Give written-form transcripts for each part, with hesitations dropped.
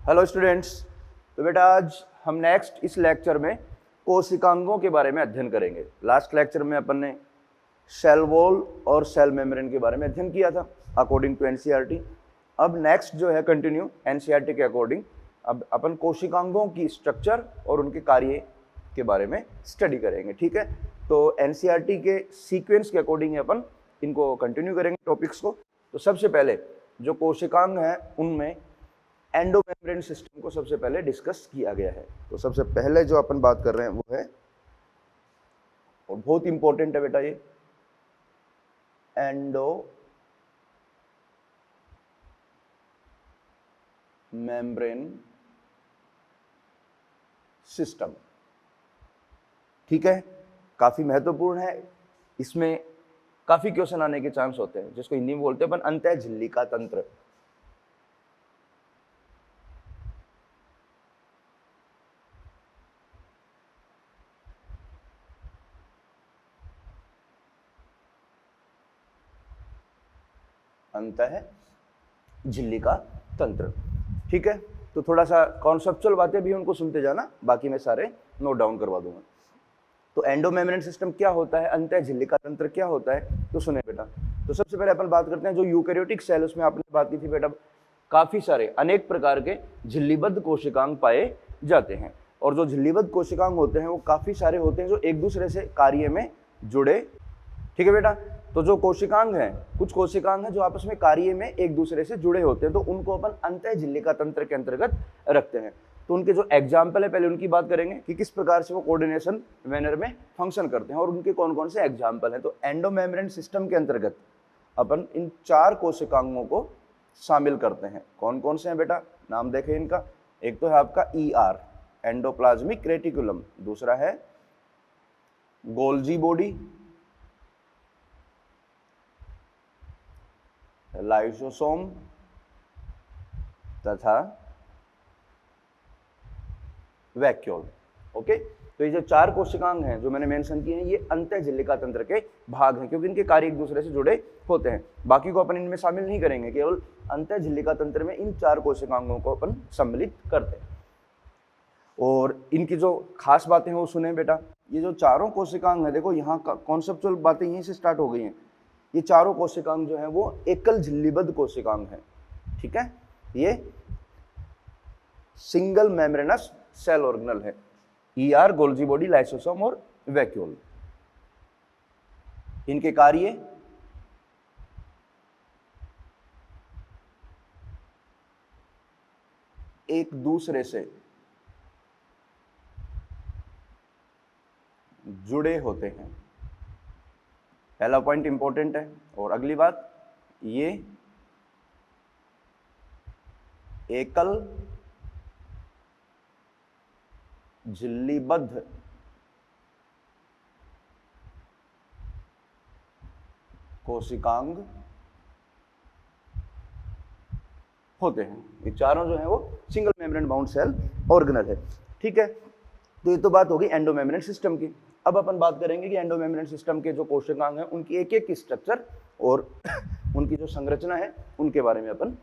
Hello students. तो बेटा आज हम नेक्स्ट इस लेक्चर में कोशिकांगों के बारे में अध्ययन करेंगे। लास्ट लेक्चर में अपन ने सेल वॉल और सेल मेम्ब्रेन के बारे में अध्ययन किया था अकॉर्डिंग टू एनसीईआरटी। अब नेक्स्ट जो है कंटिन्यू एनसीईआरटी के अकॉर्डिंग अब अपन कोशिकांगों की स्ट्रक्चर और उनके कार्य के बारे में स्टडी करेंगे। ठीक है, तो एनसीईआरटी के सीक्वेंस के अकॉर्डिंग अपन इनको कंटिन्यू करेंगे टॉपिक्स को। तो सबसे पहले जो कोशिकांग हैं उनमें एंडोमेम्ब्रेन सिस्टम को सबसे पहले डिस्कस किया गया है। तो सबसे पहले जो अपन बात कर रहे हैं वो है, और बहुत इंपॉर्टेंट है बेटा ये, एंडोमेम्ब्रेन सिस्टम। ठीक है, काफी महत्वपूर्ण है, इसमें काफी क्वेश्चन आने के चांस होते हैं, जिसको हिंदी में बोलते हैं अपन अंतः झिल्लिका तंत्र। अंतः झिल्लिका तंत्र। ठीक है, तो थोड़ा सा कॉन्सेप्चुअल बातें भी उनको सुनते जाना, बाकी मैं सारे नोट डाउन करवा दूंगा। तो एंडोमेम्ब्रेन सिस्टम क्या होता है, अंतः झिल्लिका तंत्र क्या होता है, तो सुने बेटा। तो सबसे पहले अपन बात करते हैं जो यूकेरियोटिक सेल, उसमें आपने बात की थी बेटा, काफी सारे अनेक प्रकार के झिल्लीबद्ध कोशिकांग पाए जाते हैं। और जो झिल्लीबद्ध कोशिकांग होते हैं वो काफी सारे होते हैं जो एक दूसरे से कार्य में जुड़े। ठीक है बेटा, तो जो कोशिकांग हैं, कुछ कोशिकांग हैं जो आपस में कार्य में एक दूसरे से जुड़े होते हैं, तो उनको अपन अंतः झिल्लिका तंत्र के अंतर्गत रखते हैं। तो उनके जो एग्जाम्पल है पहले उनकी बात करेंगे कि किस प्रकार से वो कोऑर्डिनेशन मैनर में फंक्शन करते हैं और उनके कौन कौन से एग्जाम्पल हैं। तो एंडोमेम्ब्रेन सिस्टम के अंतर्गत अपन इन 4 कोशिकांगों को शामिल करते हैं। कौन कौन से हैं बेटा, नाम देखें इनका। एक तो है आपका ER, एंडोप्लाज्मिक रेटिकुलम। दूसरा है गोल्जी बॉडी, लाइसोसोम तथा वैक्यूल। ओके, तो ये जो 4 कोशिकांग हैं जो मैंने मेंशन किए हैं, ये अंतः झिल्लिका तंत्र के भाग हैं, क्योंकि इनके कार्य एक दूसरे से जुड़े होते हैं। बाकी को अपन इनमें शामिल नहीं करेंगे, केवल अंतः झिल्लिका तंत्र में इन 4 कोशिकांगों को अपन सम्मिलित करते हैं। और इनकी जो खास बातें हैं वो सुने बेटा। ये जो चारों कोशिकांग है, देखो यहाँ का कॉन्सेप्चुअल बातें यहीं से स्टार्ट हो गई हैं। ये चारों कोशिकांग जो है वो एकल झिल्लीबद्ध कोशिकांग है। ठीक है, ये सिंगल मेम्ब्रेनस सेल ऑर्गेनल है। ER, गोल्जी बॉडी, लाइसोसोम और वैक्यूल। इनके कार्य एक दूसरे से जुड़े होते हैं। पहला पॉइंट इंपॉर्टेंट है। और अगली बात, ये एकल झिल्लीबद्ध कोशिकांग होते हैं। ये चारों जो है वो single membrane bound cell organelle है। ठीक है, तो ये तो बात होगी एंडोमेम्ब्रेन सिस्टम की। अब अपन बात करेंगे कि एंडोमेम्ब्रेन सिस्टम के जो कोशिकांग हैं उनकी एक एक की स्ट्रक्चर और उनकी जो संरचना है उनके बारे में अपन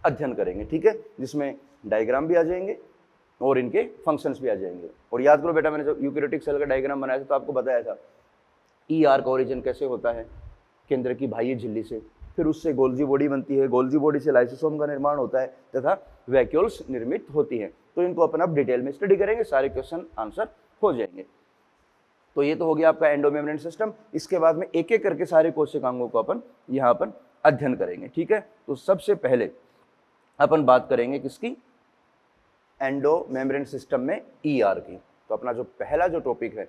अध्ययन करेंगे। ठीक है, जिसमें डायग्राम भी आ जाएंगे और इनके फंक्शंस भी आ जाएंगे। और याद करो बेटा, मैंने जब यूकेरियोटिक सेल का डायग्राम बनाया था तो आपको बताया था ER का ओरिजिन कैसे होता है, केंद्र की बाह्य झिल्ली से, फिर उससे गोल्जी बॉडी बनती है, गोल्जी बॉडी से लाइसोसोम का निर्माण होता है तथा वैक्यूल्स निर्मित होती हैं। तो इनको अपन अब डिटेल में स्टडी करेंगे, सारे क्वेश्चन आंसर हो जाएंगे। तो ये तो हो गया आपका एंडोमेम्ब्रेन सिस्टम। इसके बाद में एक एक करके सारे कोशिकांगों को अपन यहाँ पर अध्ययन करेंगे। ठीक है, तो सबसे पहले अपन बात करेंगे किसकी, एंडोमेम्ब्रेन सिस्टम में ER की। तो अपना जो पहला जो टॉपिक है,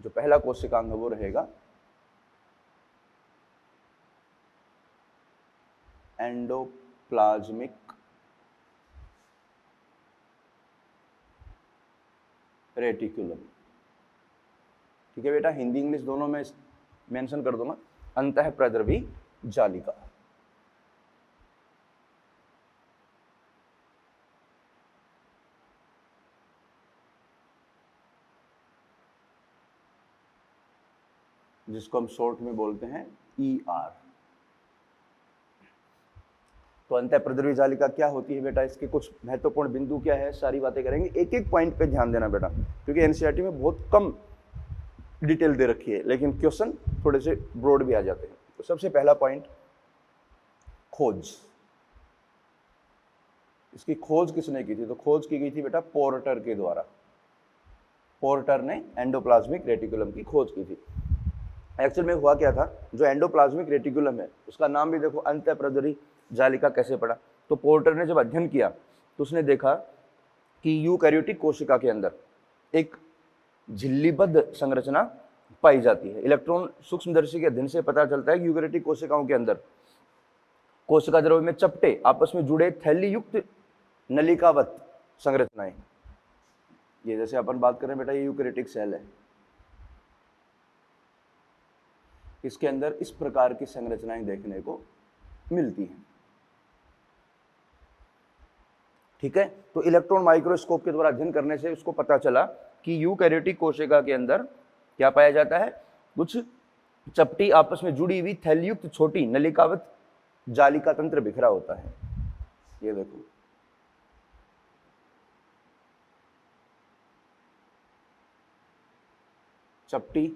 जो पहला कोशिकांग है वो रहेगा एंडोप्लाज्मिक रेटिकुलम। ठीक है बेटा, हिंदी इंग्लिश दोनों में मेंशन कर दूंगा, अंतः प्रद्रवी जालिका। जिसको हम शॉर्ट में बोलते हैं ER। तो अंतःप्रद्रवी जालिका क्या होती है बेटा, इसके कुछ महत्वपूर्ण बिंदु क्या है, सारी बातें करेंगे। एक एक पॉइंट पे ध्यान देना बेटा, क्योंकि एनसीईआरटी में बहुत कम डिटेल दे रखी है, लेकिन क्वेश्चन थोड़े से ब्रॉड भी आ जाते हैं। तो सबसे पहला पॉइंट, खोज। इसकी खोज किसने की थी? तो खोज की गई थी बेटा पोर्टर के द्वारा। पोर्टर ने एंडोप्लाज्मिक रेटिकुलम की खोज की थी। एक्चुअल में हुआ क्या था, जो एंडोप्लाज्मिक रेटिकुलम है उसका नाम भी देखो अंतःप्रद्रवी जालिका कैसे पड़ा। तो पोर्टर ने जब अध्ययन किया तो उसने देखा कि यूकैरियोटिक कोशिका के अंदर एक झिल्लीबद्ध संरचना पाई जाती है। इलेक्ट्रॉन सूक्ष्मदर्शी के अध्ययन से पता चलता है कि यूकैरियोटिक कोशिकाओं के अंदर कोशिका द्रव्य में चपटे आपस में जुड़े थैली युक्त नलिकावत संरचनाएं, ये जैसे अपन बात करें बेटा, ये यूकैरियोटिक सेल है, इसके अंदर इस प्रकार की संरचनाएं देखने को मिलती हैं। ठीक है, तो इलेक्ट्रॉन माइक्रोस्कोप के द्वारा अध्ययन करने से उसको पता चला कि यूकैरियोटिक कोशिका के अंदर क्या पाया जाता है, कुछ चपटी आपस में जुड़ी हुई थैलीयुक्त छोटी नलिकावत जालिका तंत्र बिखरा होता है। ये देखो, चपटी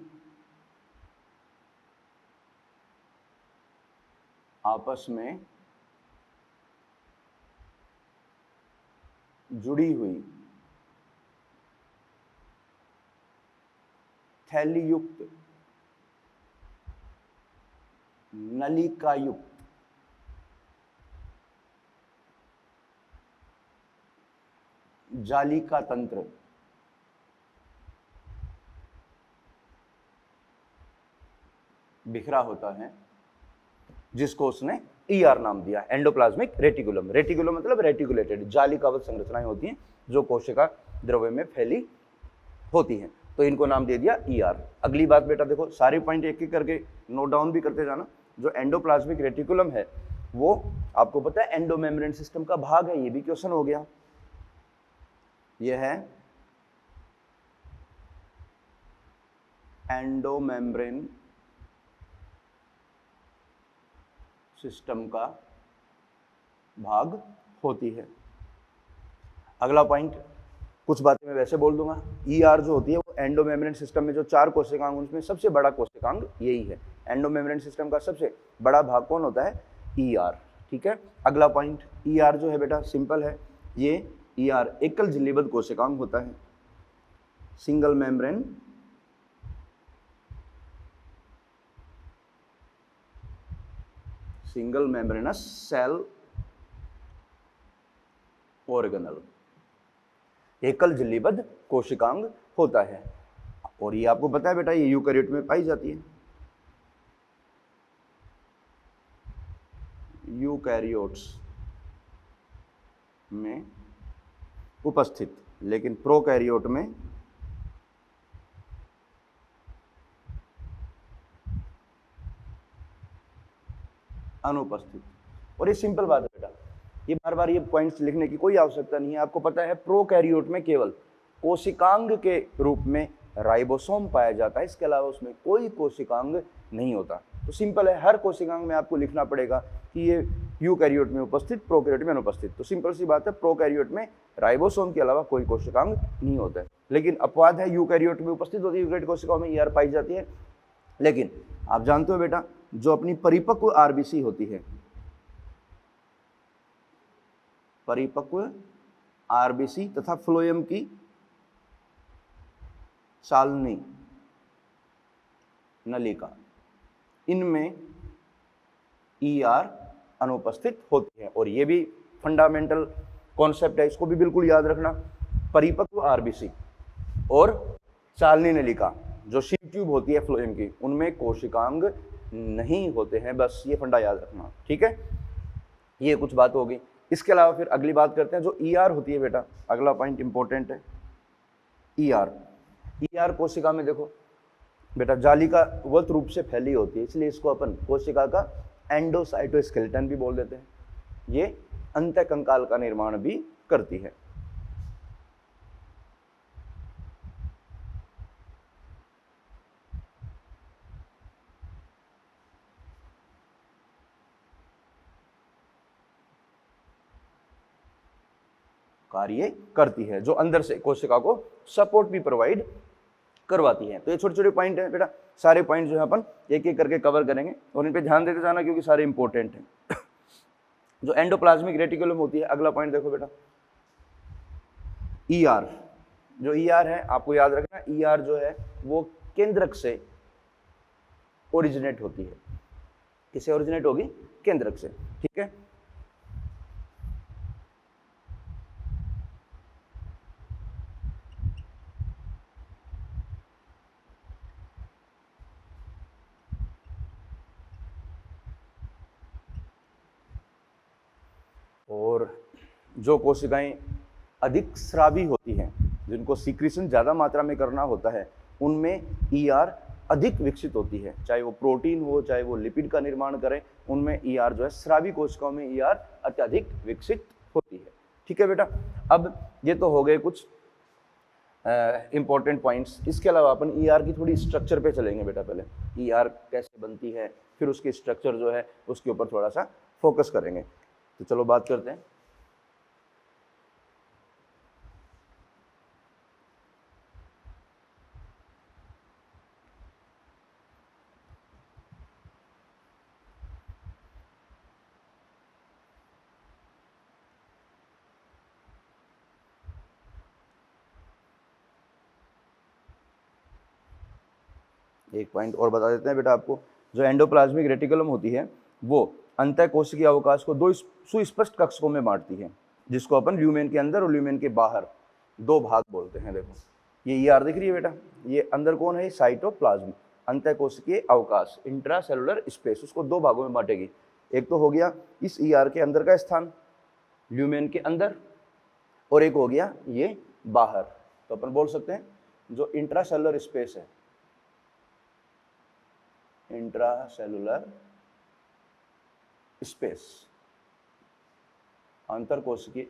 आपस में जुड़ी हुई थैलीयुक्त नलिकायुक्त जालिका तंत्र बिखरा होता है, जिसको उसने ईआर नाम दिया, एंडोप्लाज्मिक रेटिकुलम। रेटिकुलम मतलब रेटिकुलेटेड, जालिकावत संरचनाएं होती हैं जो कोशिका द्रव्य में फैली होती हैं, तो इनको नाम दे दिया ईआर। अगली बात बेटा देखो, सारे पॉइंट एक एक करके नोट डाउन भी करते जाना। जो एंडोप्लाज्मिक रेटिकुलम है वो आपको पता है एंडोमेम्ब्रेन सिस्टम का भाग है, ये भी क्वेश्चन हो गया। ये है एंडोमेम्ब्रेन सिस्टम का भाग होती है। अगला पॉइंट, कुछ बातें मैं वैसे बोल दूंगा। ईआर जो होती है वो एंडोमेम्ब्रेन सिस्टम में जो 4 कोशिकांग, उसमें सबसे बड़ा कोशिकांग यही है। एंडोमेम्ब्रेन सिस्टम का सबसे बड़ा भाग कौन होता है? ईआर। ठीक है, अगला पॉइंट, ईआर जो है बेटा सिंपल है, ये ईआर एकल झिल्लीबद्ध कोशिकांग होता है, single membrane single membranous cell organelle, एकल झिल्लीबद्ध कोशिकांग होता है। और ये आपको पता है बेटा, ये यूकैरियोट में पाई जाती है, यूकैरियोट्स में उपस्थित, लेकिन प्रोकैरियोट में अनुपस्थित। और ये सिंपल बात है बेटा, ये बार बार ये पॉइंट्स लिखने की कोई आवश्यकता नहीं है। आपको पता है प्रोकैरियोट में केवल कोशिकांग के रूप में राइबोसोम पाया जाता है, इसके अलावा उसमें कोई कोशिकांग नहीं होता। तो सिंपल है, हर कोशिकांग में आपको लिखना पड़ेगा कि ये यूकैरियोट में उपस्थित, प्रोकैरियोट में अनुपस्थित। तो सिंपल सी बात है, प्रोकैरियोट में राइबोसोम के अलावा कोई कोशिकांग नहीं होता है। लेकिन अपवाद है, यूकैरियोट में उपस्थित होती है, यूकैरियोटिक कोशिकाओं में ईआर पाई जाती है। लेकिन आप जानते हो बेटा, जो अपनी परिपक्व आरबीसी होती है, परिपक्व आरबीसी तथा फ्लोएम की सालनी नलिका, इनमें ईआर अनुपस्थित होती है। और ये भी फंडामेंटल कॉन्सेप्ट है, इसको भी बिल्कुल याद रखना। परिपक्व आरबीसी और सालनी नलिका, जो शीट ट्यूब होती है फ्लोएम की, उनमें कोशिकांग नहीं होते हैं, बस ये फंडा याद रखना। ठीक है, ये कुछ बात हो गई। इसके अलावा फिर अगली बात करते हैं, जो ईआर होती है बेटा, अगला पॉइंट इंपॉर्टेंट है। ईआर, ईआर कोशिका में देखो बेटा जालिकावत रूप से फैली होती है, इसलिए इसको अपन कोशिका का एंडोसाइटोस्केलेटन भी बोल देते हैं। ये अंतःकंकाल का निर्माण भी करती है। कार्य करती है, जो अंदर से कोशिका को सपोर्ट भी प्रोवाइड करवाती है। तो ये छोटे छोटे पॉइंट है बेटा, सारे पॉइंट जो है अपन एक एक करके कवर करेंगे और इन पे ध्यान देते जाना क्योंकि सारे इंपॉर्टेंट हैं। जो एंडोप्लाज्मिक रेटिकुलम होती है, अगला पॉइंट देखो बेटा, ईआर। जो ईआर है आपको याद रखना, ईआर जो है वो केंद्रक से ओरिजिनेट होती है। किससे ओरिजिनेट होगी? केंद्रक से, ठीक है। और जो कोशिकाएं अधिक स्रावी होती हैं, जिनको सीक्रेशन ज़्यादा मात्रा में करना होता है, उनमें ईआर अधिक विकसित होती है। चाहे वो प्रोटीन हो, चाहे वो लिपिड का निर्माण करें, उनमें ईआर जो है, स्रावी कोशिकाओं में ईआर अत्यधिक विकसित होती है। ठीक है बेटा, अब ये तो हो गए कुछ इंपॉर्टेंट पॉइंट्स। इसके अलावा अपन ईआर की थोड़ी स्ट्रक्चर पे चलेंगे बेटा। पहले ईआर कैसे बनती है, फिर उसकी स्ट्रक्चर जो है उसके ऊपर थोड़ा सा फोकस करेंगे। तो चलो बात करते हैं। एक पॉइंट और बता देते हैं बेटा आपको। जो एंडोप्लाज्मिक रेटिकुलम होती है वो अंतःकोशिकीय अवकाश को दो सुस्पष्ट कक्षकों में बांटती है, जिसको अपन ल्यूमेन के अंदर और ल्यूमेन के बाहर दो भाग बोलते हैं। देखो ये ईआर दिख रही है बेटा, ये अंदर कौन है? साइटोप्लाज्म, अंतःकोशिकीय अवकाश, इंट्रासेलुलर स्पेस, उसको दो भागों में बांटेगी। एक तो हो गया इस ईआर के अंदर का स्थान ल्यूमेन के अंदर, और एक हो गया ये बाहर। तो अपन बोल सकते हैं जो इंट्रासेलुलर स्पेस है, इंट्रासेलुलर स्पेस, अंतरकोशिकीय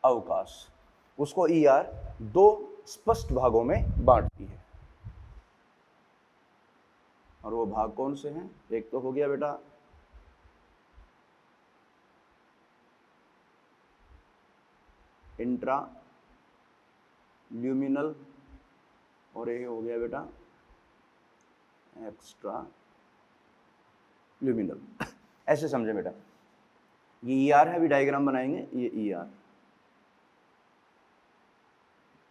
अवकाश, उसको ईआर दो स्पष्ट भागों में बांटती है। और वो भाग कौन से हैं? एक तो हो गया बेटा इंट्रा ल्यूमिनल, और ये हो गया बेटा एक्स्ट्रा ल्यूमिनल। ऐसे समझे बेटा, ये ईआर है, अभी डायग्राम बनाएंगे। ये ईआर,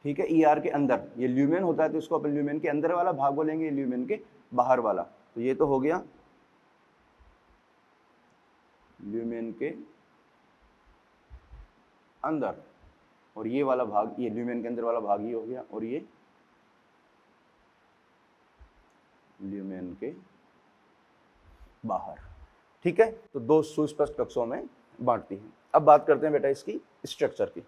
ठीक है। ईआर के अंदर ये ल्यूमेन होता है, तो इसको अपन ल्यूमेन के अंदर वाला भाग बोलेंगे, ल्यूमेन के बाहर वाला। तो ये तो हो गया ल्यूमेन के अंदर, और ये वाला भाग, ये ल्यूमेन के अंदर वाला भाग ये हो गया, और ये ल्यूमेन के बाहर। ठीक है, तो दो सुस्पष्ट कक्षों में बांटती है। अब बात करते हैं बेटा इसकी स्ट्रक्चर की।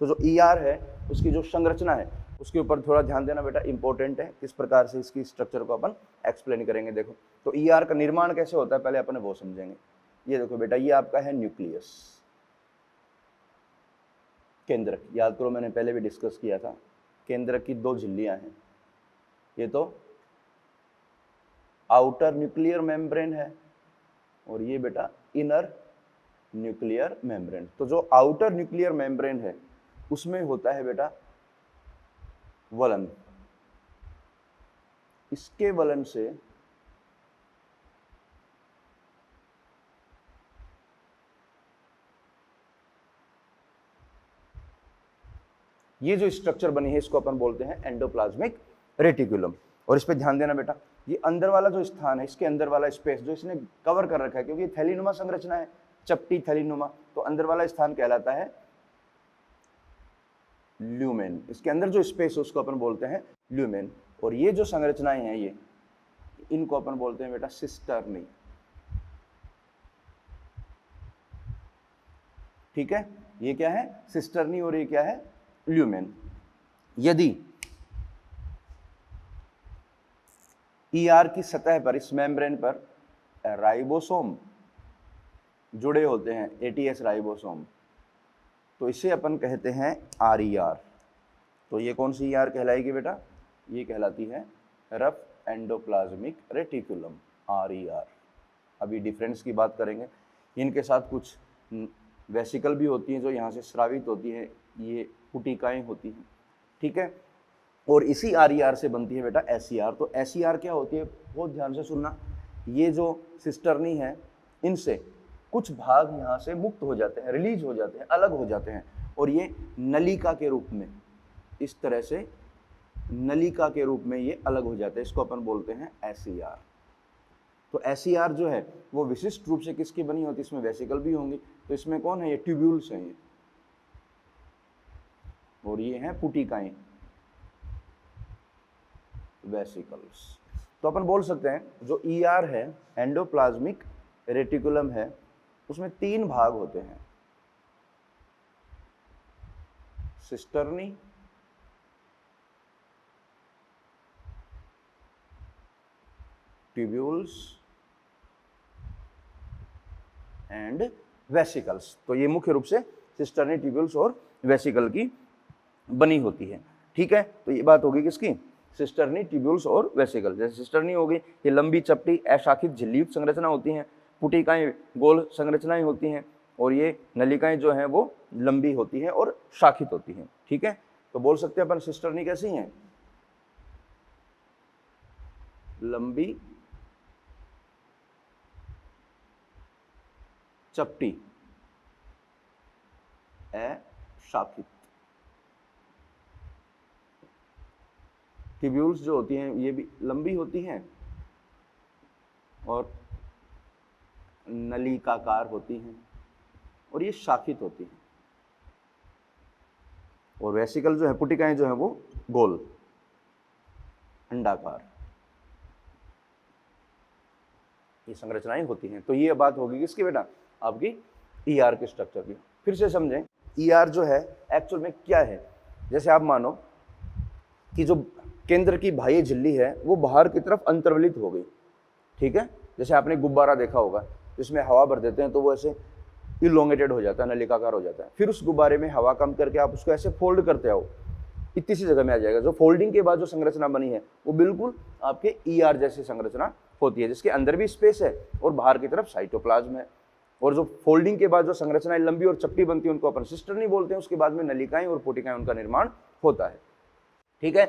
तो जो ईआर है उसकी जो संरचना है उसके ऊपर थोड़ा ध्यान देना बेटा, इंपॉर्टेंट है। किस प्रकार से इसकी स्ट्रक्चर को अपन एक्सप्लेन करेंगे। देखो तो ईआर का निर्माण कैसे होता है पहले अपन वो समझेंगे। ये देखो बेटा, ये आपका है न्यूक्लियस, केंद्रक। याद करो मैंने पहले भी डिस्कस किया था, केंद्रक की दो झिल्लियां हैं। ये तो आउटर न्यूक्लियर मेम्ब्रेन है, और ये बेटा इनर न्यूक्लियर मेम्ब्रेन। तो जो आउटर न्यूक्लियर मेम्ब्रेन है उसमें होता है बेटा वलन। इसके वलन से ये जो स्ट्रक्चर बनी है इसको अपन बोलते हैं एंडोप्लाज्मिक रेटिकुलम। और इस पे ध्यान देना बेटा, ये अंदर वाला जो स्थान है, इसके अंदर वाला स्पेस जो इसने कवर कर रखा है, क्योंकि ये थैलीनुमा संरचना है, चपटी थैलीनुमा, तो अंदर वाला स्थान कहलाता है ल्यूमेन। इसके अंदर जो स्पेस है उसको अपन बोलते हैं ल्यूमेन। और ये जो संरचनाएं हैं ये, इनको अपन बोलते हैं बेटा सिस्टर्नी। ठीक है, ये क्या है? सिस्टर्नी, और ये क्या है? ल्यूमेन। यदि ईआर की सतह पर, इस मेम्ब्रेन पर राइबोसोम जुड़े होते हैं, एटीएस राइबोसोम, तो इसे अपन कहते हैं आरईआर। तो ये कौन सी ईआर कहलाएगी बेटा? ये कहलाती है रफ एंडोप्लाज्मिक रेटिकुलम, RER। अभी डिफरेंस की बात करेंगे। इनके साथ कुछ वेसिकल भी होती हैं जो यहाँ से स्रावित होती है, ये पुटिकाएं होती हैं, ठीक है। और इसी RER से बनती है बेटा SER। तो SER क्या होती है, बहुत ध्यान से सुनना। ये जो सिस्टर्नी है, इनसे कुछ भाग यहाँ से मुक्त हो जाते हैं, रिलीज हो जाते हैं, अलग हो जाते हैं, और ये नलिका के रूप में, इस तरह से नलिका के रूप में ये अलग हो जाते हैं। इसको अपन बोलते हैं SER। तो SER जो है वो विशिष्ट रूप से किसकी बनी होती है, इसमें वेसिकल भी होंगी। तो इसमें कौन है, ये ट्यूब्यूल्स हैं ये, और ये हैं पुटिकाएं, वेसिकल्स। तो अपन बोल सकते हैं जो ER है, एंडोप्लाज्मिक रेटिकुलम है, उसमें 3 भाग होते हैं, सिस्टर्नी, ट्यूब्यूल्स एंड वेसिकल्स। तो ये मुख्य रूप से सिस्टर्नी, ट्यूब्यूल्स और वेसिकल की बनी होती है, ठीक है। तो ये बात होगी किसकी, सिस्टर्नी, ट्यूब्यूल्स और वेसिकल। जैसे सिस्टर्नी होगी, ये लंबी चपटी अशाखित झिल्लीयुक्त संरचना होती हैं, पुटिकाएं गोल संरचनाएं होती हैं, और ये नलिकाएं जो हैं वो लंबी होती हैं और शाखित होती हैं, ठीक है। तो बोल सकते हैं अपन सिस्टर्नी कैसी हैं, लंबी चपटी अशाखित। ट्यूब्यूल्स जो होती हैं ये भी लंबी होती हैं और नलिकाकार होती हैं, और ये शाखित होती हैं। और वेसिकल जो है, पुटिकाएं जो है वो गोल अंडाकार, ये संरचनाएं होती हैं। तो ये बात होगी किसकी बेटा, आपकी ER के स्ट्रक्चर की। फिर से समझें, ER जो है एक्चुअल में क्या है। जैसे आप मानो कि जो केंद्र की बाह्य झिल्ली है वो बाहर की तरफ अंतर्वलित हो गई, ठीक है। जैसे आपने गुब्बारा देखा होगा, जिसमें हवा भर देते हैं तो वो ऐसे इलोंगेटेड हो जाता है, नलिकाकार हो जाता है। फिर उस गुब्बारे में हवा कम करके आप उसको ऐसे फोल्ड करते आओ, इतनी सी जगह में आ जाएगा। जो फोल्डिंग के बाद जो संरचना बनी है वो बिल्कुल आपके ER जैसी संरचना होती है, जिसके अंदर भी स्पेस है और बाहर की तरफ साइटोप्लाज्म है। और जो फोल्डिंग के बाद जो संरचनाएं लंबी और चपटी बनती है उनको अपन सिस्टर्नी बोलते हैं। उसके बाद में नलिकाएं और पुटिकाएं उनका निर्माण होता है, ठीक है।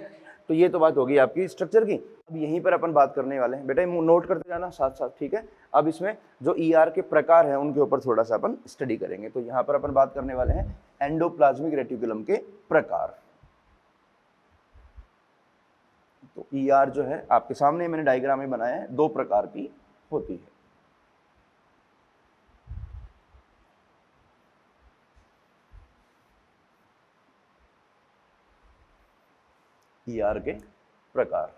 तो ये तो बात होगी आपकी स्ट्रक्चर की। अब यहीं पर अपन बात करने वाले हैं, बेटा नोट करते जाना साथ साथ, ठीक है। अब इसमें जो ER के प्रकार हैं उनके ऊपर थोड़ा सा अपन स्टडी करेंगे। तो यहाँ पर अपन बात करने वाले हैं एंडोप्लाज्मिक रेटिकुलम के प्रकार। तो ER जो है आपके सामने मैंने डायग्राम में बनाया है, 2 प्रकार की होती है। ER के प्रकार,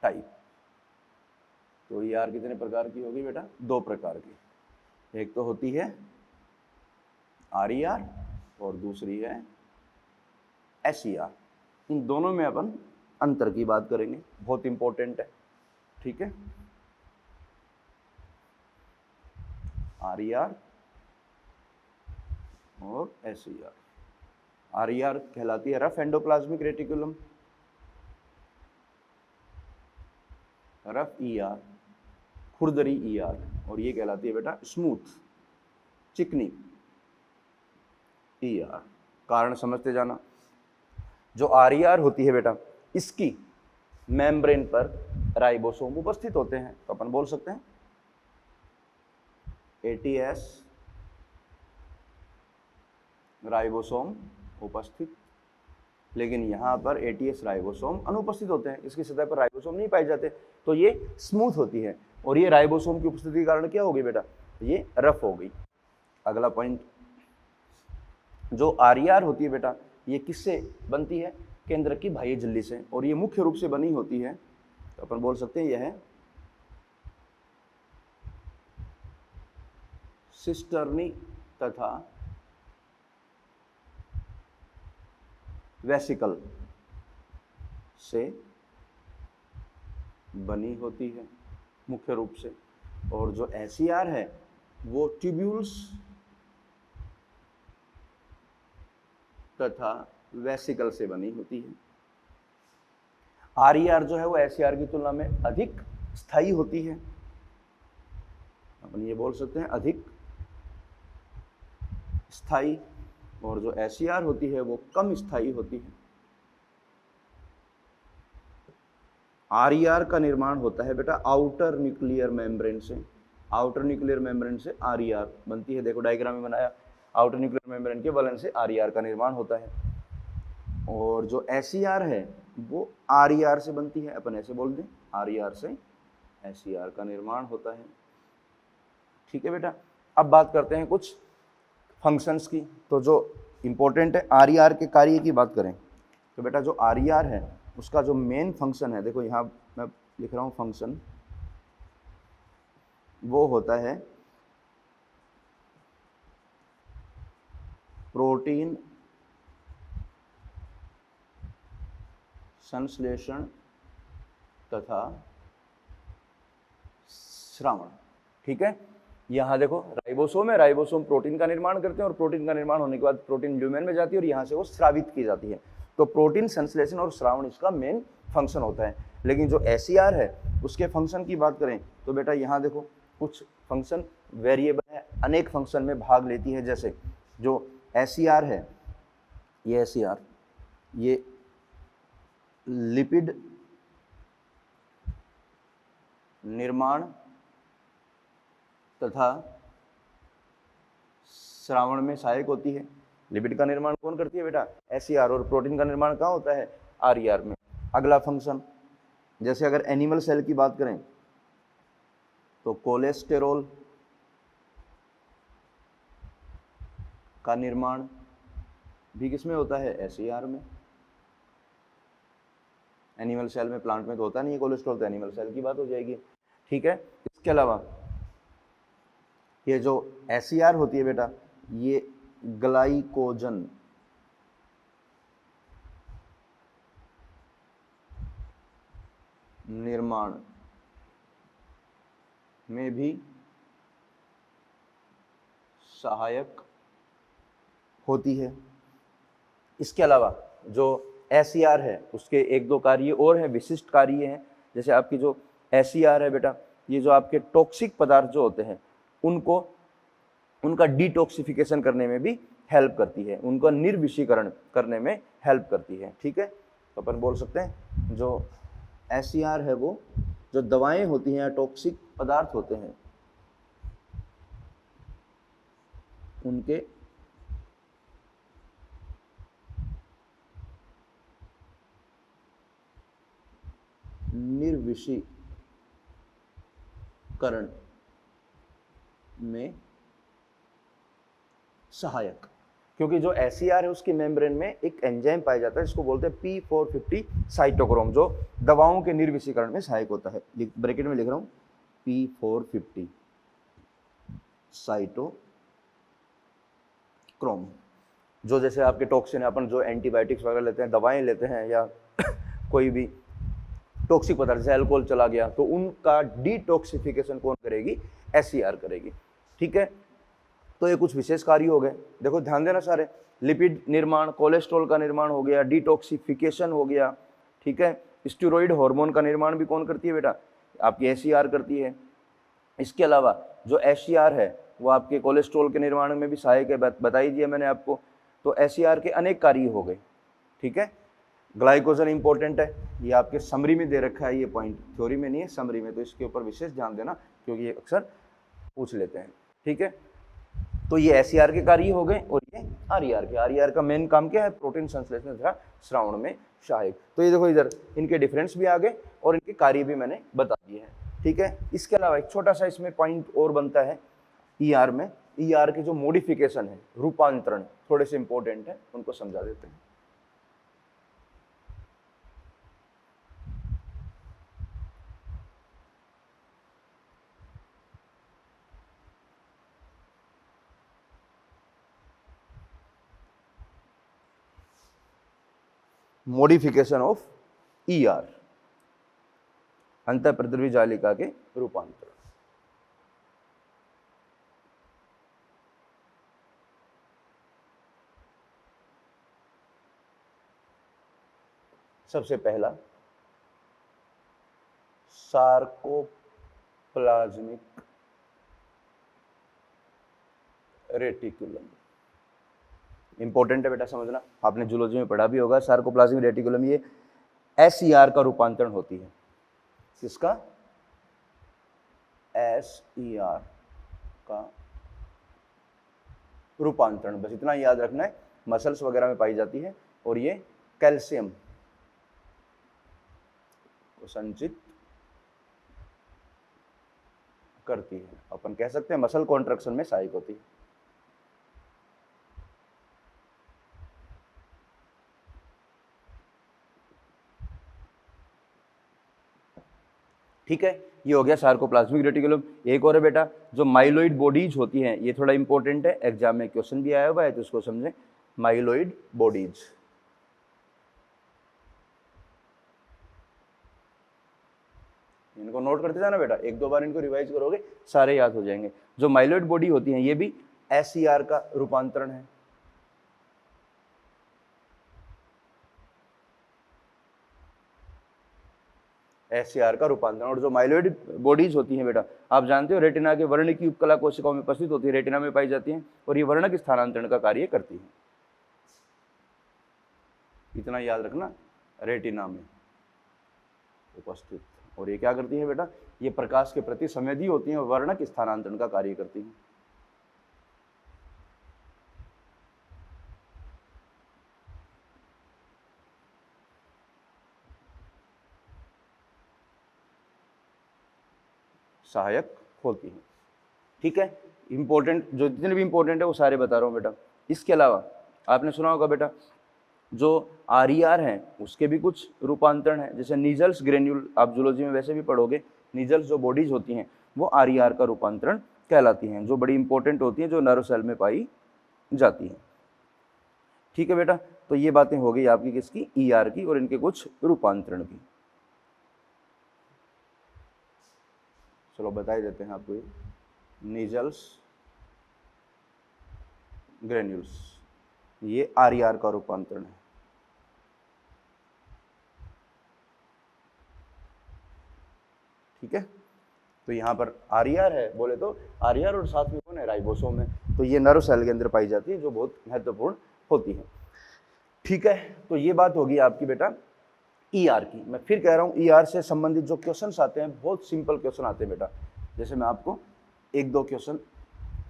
टाइप। तो ER कितने प्रकार की होगी बेटा, 2 प्रकार की। एक तो होती है RER और दूसरी है SER। इन दोनों में अपन अंतर की बात करेंगे, बहुत इंपॉर्टेंट है, ठीक है। RER और SER। RER कहलाती है rough endoplasmic reticulum, rough ER, खुरदरी ER, और ये कहलाती है बेटा स्मूथ, चिकनी ER। कारण समझते जाना। जो RER होती है बेटा, इसकी मेम्ब्रेन पर राइबोसोम उपस्थित होते हैं। तो अपन बोल सकते हैं ATS राइबोसोम उपस्थित, लेकिन यहाँ पर ATS राइबोसोम अनुपस्थित होते हैं। इसकी सतह पर राइबोसोम नहीं पाए जाते, तो ये स्मूथ होती है। और ये राइबोसोम की उपस्थिति के कारण क्या होगी बेटा, ये रफ हो गई। अगला पॉइंट, जो RER होती है बेटा, ये किससे बनती है, केंद्र की बाह्य झिल्ली से, और ये मुख्य रूप से बनी होती है। तो अपन बोल सकते हैं यह है सिस्टर्नी तथा वेसिकल से बनी होती है मुख्य रूप से। और जो SER है वो ट्यूब्यूल्स तथा वेसिकल से बनी होती है। आर जो है वो एस की तुलना में अधिक स्थायी होती है, अपन ये बोल सकते हैं अधिक स्थायी, और जो एस होती है वो कम स्थायी होती है। आर का निर्माण होता है बेटा आउटर न्यूक्लियर मेम्ब्रेन से, आउटर न्यूक्लियर मेम्ब्रेन से आर बनती है। देखो डायग्राम में बनाया, आउटर न्यूक्लियर मेम्ब्रेन के वलन से आर का निर्माण होता है, और जो एस है वो आर से बनती है। अपन ऐसे बोल दें आर से एस का निर्माण होता है। ठीक है बेटा, अब बात करते हैं कुछ फंक्शंस की। तो जो इंपॉर्टेंट है आर के कार्य की बात करें तो बेटा जो आर है उसका जो मेन फंक्शन है, देखो यहाँ मैं लिख रहा हूँ फंक्शन, वो होता है प्रोटीन संश्लेषण तथा श्रावण। ठीक है, यहाँ देखो राइबोसोम है, राइबोसोम प्रोटीन का निर्माण करते हैं और प्रोटीन का निर्माण होने के बाद प्रोटीन ल्यूमेन में जाती है और यहाँ से वो स्रावित की जाती है। तो प्रोटीन संश्लेषण और श्रावण इसका मेन फंक्शन होता है। लेकिन जो एस है उसके फंक्शन की बात करें तो बेटा यहाँ देखो कुछ फंक्शन वेरिएबल है, अनेक फंक्शन में भाग लेती है। जैसे जो एस है, ये एस ये लिपिड निर्माण तथा श्रावण में सहायक होती है। लिपिड का निर्माण कौन करती है बेटा एस और प्रोटीन का निर्माण कहाँ होता है आर में। अगला फंक्शन, जैसे अगर एनिमल सेल की बात करें तो कोलेस्टेरॉल का निर्माण भी किसमें होता है एस में। एनिमल सेल में, प्लांट में तो होता नहीं है कोलेस्ट्रॉल, तो एनिमल सेल की बात हो जाएगी। ठीक है, इसके अलावा ये जो एस होती है बेटा ये ग्लाइकोजन निर्माण में भी सहायक होती है। इसके अलावा जो एस है उसके एक दो कार्य और हैं, विशिष्ट कार्य हैं। जैसे आपकी जो एस है बेटा, ये जो आपके टॉक्सिक पदार्थ जो होते हैं उनको उनका डिटॉक्सिफिकेशन करने में भी हेल्प करती है, उनका निर्विषीकरण करने में हेल्प करती है। ठीक है, तो अपन बोल सकते हैं जो एस है वो जो दवाएं होती हैं, टॉक्सिक पदार्थ होते हैं, उनके निर्विषीकरण में सहायक। क्योंकि जो एस है उसकी मेम्ब्रेन में एक एंजाइम पाया जाता है जिसको बोलते हैं P450 साइटोक्रोम, जो दवाओं के निर्विषीकरण में सहायक होता है। ब्रैकेट में लिख रहा हूँ P450 साइटोक्रोम, जो जैसे आपके टॉक्सिन है, अपन जो एंटीबायोटिक्स वगैरह लेते हैं, दवाएं लेते हैं, या कोई भी टॉक्सिक पदार्थ जैसे अल्कोहल चला गया तो उनका डिटॉक्सिफिकेशन कौन करेगी एस करेगी। ठीक है, तो ये कुछ विशेष कार्य हो गए। देखो ध्यान देना सारे, लिपिड निर्माण, कोलेस्ट्रॉल का निर्माण हो गया, डिटॉक्सिफिकेशन हो गया। ठीक है, स्टेरॉइड हार्मोन का निर्माण भी कौन करती है बेटा आपकी एस करती है। इसके अलावा जो एस है वो आपके कोलेस्ट्रॉल के निर्माण में भी सहायक है, बताई दिया मैंने आपको। तो एस के अनेक कार्य हो गए। ठीक है, ग्लाइकोजन इंपॉर्टेंट है, ये आपके समरी में दे रखा है, ये पॉइंट थ्योरी में नहीं है, समरी में, तो इसके ऊपर विशेष ध्यान देना क्योंकि ये अक्सर पूछ लेते हैं। ठीक है, तो ये एस के कार्य हो गए और ये आर का मेन काम क्या है प्रोटीन संश्लेषण तथा श्रावण में सहायक। तो ये देखो इधर इनके डिफरेंस भी आ गए और इनके कार्य भी मैंने बता दिए हैं। ठीक है, इसके अलावा एक छोटा सा इसमें पॉइंट और बनता है ईआर में, ईआर के जो मॉडिफिकेशन है, रूपांतरण, थोड़े से इंपॉर्टेंट है, उनको समझा देते हैं। मॉडिफिकेशन ऑफ ईआर, अंतःप्रद्रवी जालिका के रूपांतरण। सबसे पहला सार्कोप्लाज्मिक रेटिकुलम। इंपॉर्टेंट है बेटा समझना, आपने जूलॉजी में पढ़ा भी होगा। सार्कोप्लाज्मिक रेटिकुलम ये SER का रूपांतरण होती है। किसका? SER का रूपांतरण, बस इतना याद रखना है। मसल्स वगैरह में पाई जाती है और ये कैल्शियम को संचित करती है। अपन कह सकते हैं मसल कॉन्ट्रैक्शन में सहायक होती है। ठीक है, ये हो गया सार्कोप्लाज्मिक रेटिकुलम। एक और है बेटा जो माइलोइड बॉडीज होती हैं, ये थोड़ा इंपॉर्टेंट है, एग्जाम में क्वेश्चन भी आया हुआ है तो इसको समझें। माइलोइड बॉडीज, इनको नोट करते जाना बेटा, एक दो बार इनको रिवाइज करोगे सारे याद हो जाएंगे। जो माइलोइड बॉडी होती हैं ये भी SER का रूपांतरण है। SER का रूपांतरण। और जो माइलोइड बॉडीज होती हैं बेटा, आप जानते हो रेटिना के वर्णकी उपकला कोशिकाओं में उपस्थित होती है, रेटिना में पाई जाती हैं और ये वर्णक स्थानांतरण का कार्य करती है। इतना याद रखना, रेटिना में उपस्थित। और ये क्या करती है बेटा? ये प्रकाश के प्रति संवेदी होती हैं और वर्णक स्थानांतरण का कार्य करती हैं। सहायक होती हैं। ठीक है, इंपॉर्टेंट जो जितने भी इंपॉर्टेंट है वो सारे बता रहा हूँ बेटा। इसके अलावा आपने सुना होगा बेटा जो RER है उसके भी कुछ रूपांतरण है, जैसे नीजल्स ग्रेन्यूल, आप जूलॉजी में वैसे भी पढ़ोगे। नीजल्स जो बॉडीज होती हैं वो RER का रूपांतरण कहलाती हैं, जो बड़ी इंपॉर्टेंट होती हैं, जो नर्व सेल में पाई जाती हैं। ठीक है बेटा, तो ये बातें हो गई आपकी किसकी? ER की, और इनके कुछ रूपांतरण की। चलो बता ही देते हैं आपको। ये नीजल्स ग्रेन्यूल्स ये RER का रूपांतरण है। ठीक है, तो यहाँ पर RER है बोले तो RER और साथ में कौन है? राइबोसोम है। तो ये नर्व सेल के अंदर पाई जाती है, जो बहुत महत्वपूर्ण होती है। ठीक है, तो ये बात होगी आपकी बेटा ER की। मैं फिर कह रहा हूँ ER से संबंधित जो क्वेश्चंस आते हैं बहुत सिंपल क्वेश्चन आते हैं बेटा। जैसे मैं आपको एक दो क्वेश्चन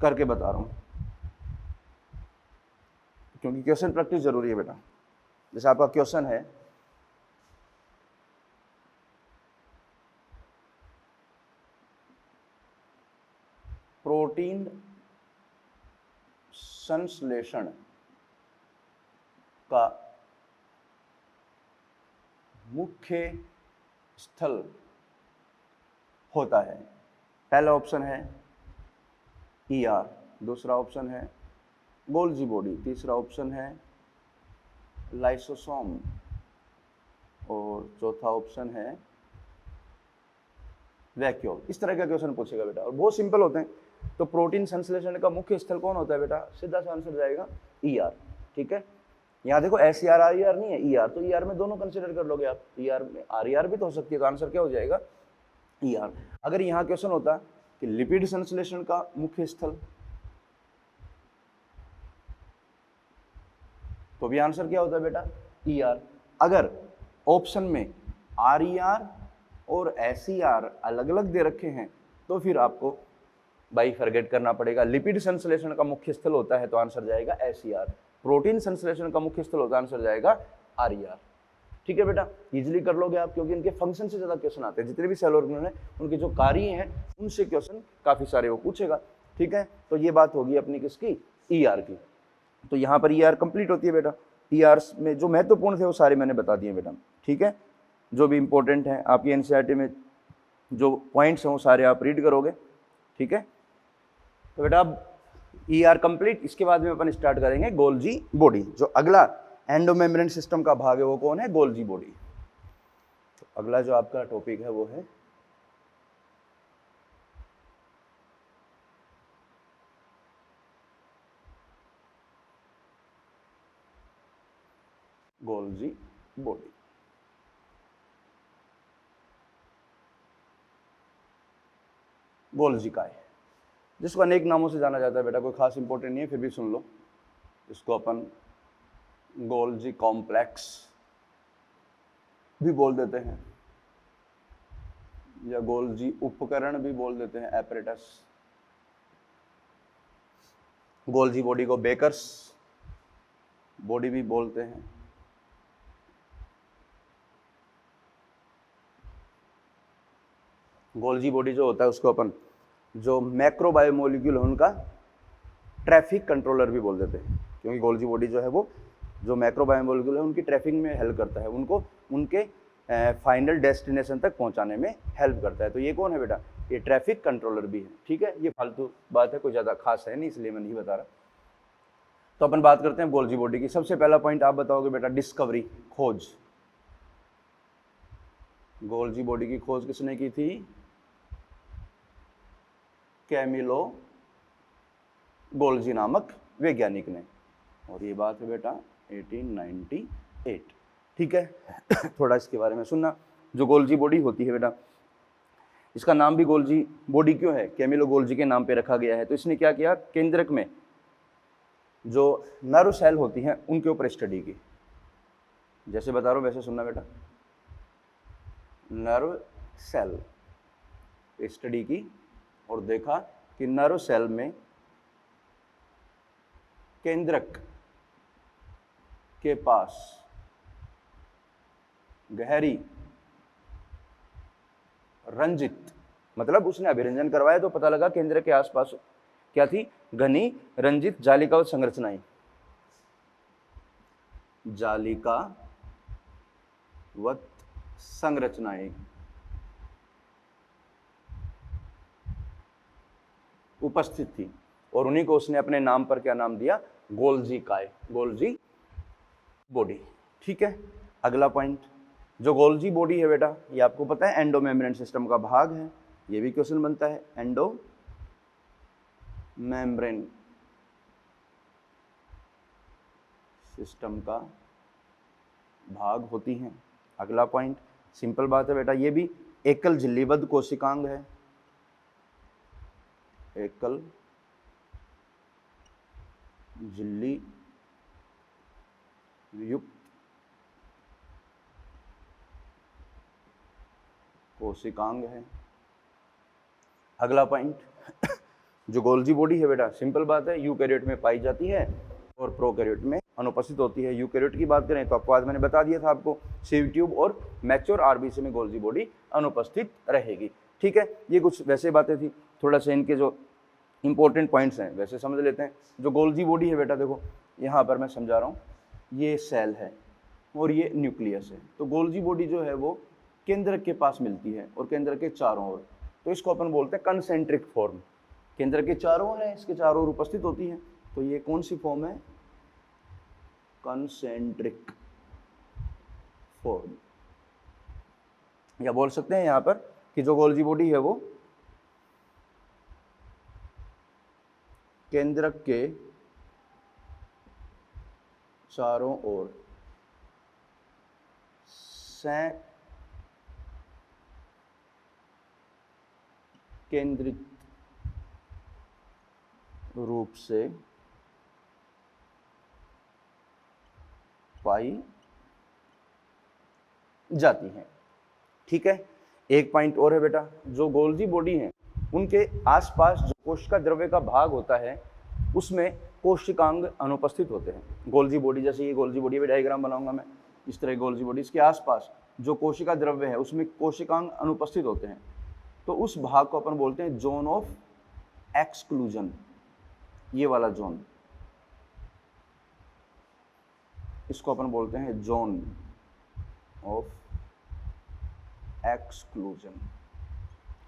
करके बता रहा हूँ, क्योंकि क्वेश्चन प्रैक्टिस जरूरी है बेटा। जैसे आपका क्वेश्चन है, प्रोटीन संश्लेषण का मुख्य स्थल होता है। पहला ऑप्शन है ER, दूसरा ऑप्शन है गोल्जी बॉडी, तीसरा ऑप्शन है लाइसोसोम और चौथा ऑप्शन है वैक्यूल। इस तरह का क्वेश्चन पूछेगा बेटा, और बहुत सिंपल होते हैं। तो प्रोटीन संश्लेषण का मुख्य स्थल कौन होता है बेटा? सीधा सा आंसर जाएगा ER। ठीक है, यहाँ देखो SER RER नहीं है, ER, तो ER में दोनों कंसिडर कर लोगे आप। ER में RER भी तो हो सकती है, तो आंसर क्या हो जाएगा? ER। अगर यहाँ क्वेश्चन होता कि लिपिड संश्लेषण का मुख्य स्थल, तो भी आंसर क्या होता है बेटा? ER। अगर ऑप्शन में RER और SER अलग अलग दे रखे हैं तो फिर आपको बाई फॉरगेट करना पड़ेगा। लिपिड संश्लेषण का मुख्य स्थल होता है तो आंसर जाएगा SER। प्रोटीन संश्लेषण का मुख्य स्थल होता है, आंसर जाएगा RER। ठीक है बेटा, इजीली कर लोगे आप, क्योंकि इनके फंक्शन से ज्यादा क्वेश्चन आते हैं। जितने भी सेल ऑर्गेनल हैं उनके जो कार्य हैं उनसे क्वेश्चन काफी सारे वो पूछेगा। ठीक है, तो ये बात होगी अपनी किसकी? ER की। तो यहाँ पर ER कंप्लीट होती है बेटा। ER में जो महत्वपूर्ण थे वो सारे मैंने बता दिए बेटा। ठीक है, जो भी इंपॉर्टेंट है आपकी NCERT में जो पॉइंट्स हैं वो सारे आप रीड करोगे। ठीक है, तो बेटा अब ER कंप्लीट, इसके बाद में अपन स्टार्ट करेंगे गोल्जी बॉडी। जो अगला एंडोमेम्ब्रेन सिस्टम का भाग है वो कौन है? Golgi body. तो अगला जो आपका टॉपिक है वो है गोल्जी बॉडी। गोल्जी काय, जिसको अनेक नामों से जाना जाता है बेटा, कोई खास इंपॉर्टेंट नहीं है, फिर भी सुन लो। इसको अपन गोल्जी कॉम्प्लेक्स भी बोल देते हैं, या गोल्जी उपकरण भी बोल देते हैं, एपरेटस। गोल्जी बॉडी को बेकर्स बॉडी भी बोलते हैं। गोल्जी बॉडी जो होता है उसको अपन, जो मैक्रो बायोमोलिक्यूल है उनका ट्रैफिक कंट्रोलर भी बोल देते हैं, क्योंकि गोल्जी बॉडी जो है वो जो मैक्रो बायोमोलिक्यूल है उनकी ट्रैफिकिंग में हेल्प करता है, उनको उनके फाइनल डेस्टिनेशन तक पहुंचाने में हेल्प करता है। तो ये कौन है बेटा, ये ट्रैफिक कंट्रोलर भी है। ठीक है, ये फालतू बात है, कोई ज़्यादा खास है नहीं, इसलिए मैं नहीं बता रहा। तो अपन बात करते हैं गोल्जी बॉडी की। सबसे पहला पॉइंट आप बताओगे बेटा, डिस्कवरी, खोज। गोल्जी बॉडी की खोज किसने की थी? कैमिलो गोल्जी नामक वैज्ञानिक ने, और ये बात है बेटा 1898। ठीक है थोड़ा इसके बारे में सुनना। जो गोल्जी बॉडी होती है बेटा, इसका नाम भी गोल्जी बॉडी क्यों है? कैमिलो गोल्जी के नाम पे रखा गया है। तो इसने क्या किया, केंद्रक में जो नर्व सेल होती हैं उनके ऊपर स्टडी की। जैसे बता रहा हूं वैसे सुनना बेटा, नर्व सेल स्टडी की और देखा कि नर्व सेल में केंद्रक के पास गहरी रंजित, मतलब उसने अभिरंजन करवाया तो पता लगा केंद्र के आसपास क्या थी? घनी रंजित जालिकावत संरचनाएं, जालिकावत संरचनाएं उपस्थित थी, और उन्हीं को उसने अपने नाम पर क्या नाम दिया? गोल्जी काय, गोल्जी बॉडी। ठीक है, अगला पॉइंट, जो गोल्जी बॉडी है बेटा, ये आपको पता है एंडो मेम्ब्रेन सिस्टम का भाग है। ये भी क्वेश्चन बनता है, एंडो मेम्ब्रेन सिस्टम का भाग होती हैं। अगला पॉइंट, सिंपल बात है बेटा, ये भी एकल झिल्लीबद्ध कोशिकांग है, एकल झिल्ली युक्त कोशिकांग है। अगला पॉइंट, जो गोल्जी बॉडी है बेटा, सिंपल बात है, यूकैरियोट में पाई जाती है और प्रोकैरियोट में अनुपस्थित होती है। यूकैरियोट की बात करें तो आपको आज मैंने बता दिया था आपको, सीव ट्यूब और मैच्योर आरबीसी में गोल्जी बॉडी अनुपस्थित रहेगी। ठीक है, ये कुछ वैसे बातें थी, थोड़ा सा इनके जो इंपॉर्टेंट पॉइंट्स हैं वैसे समझ लेते हैं। जो गोल्जी बॉडी है बेटा, देखो यहाँ पर मैं समझा रहा हूँ, ये सेल है और ये न्यूक्लियस है। तो गोल्जी बॉडी जो है वो केंद्र के पास मिलती है और केंद्र के चारों ओर, तो इसको अपन बोलते हैं कंसेंट्रिक फॉर्म। केंद्र के चारों ओर है, इसके चारों ओर उपस्थित होती है। तो ये कौन सी फॉर्म है? Concentric form. या बोल सकते हैं यहाँ पर कि जो गोल्जी बॉडी है वो केंद्रक के चारों ओर केंद्रित रूप से पाई जाती हैं। ठीक है, एक पॉइंट और है बेटा, जो गोल्जी बॉडी है उनके आसपास जो कोशिका द्रव्य का भाग होता है उसमें कोशिकांग अनुपस्थित होते हैं। गोल्जी बॉडी, जैसे ये गोल्जी बॉडी में डायग्राम बनाऊंगा मैं, इस तरह गोल्जी बॉडी, इसके आसपास जो कोशिका द्रव्य है उसमें कोशिकांग अनुपस्थित होते हैं। तो उस भाग को अपन बोलते हैं जोन ऑफ एक्सक्लूजन। ये वाला जोन, इसको अपन बोलते हैं जोन ऑफ एक्सक्लूजन।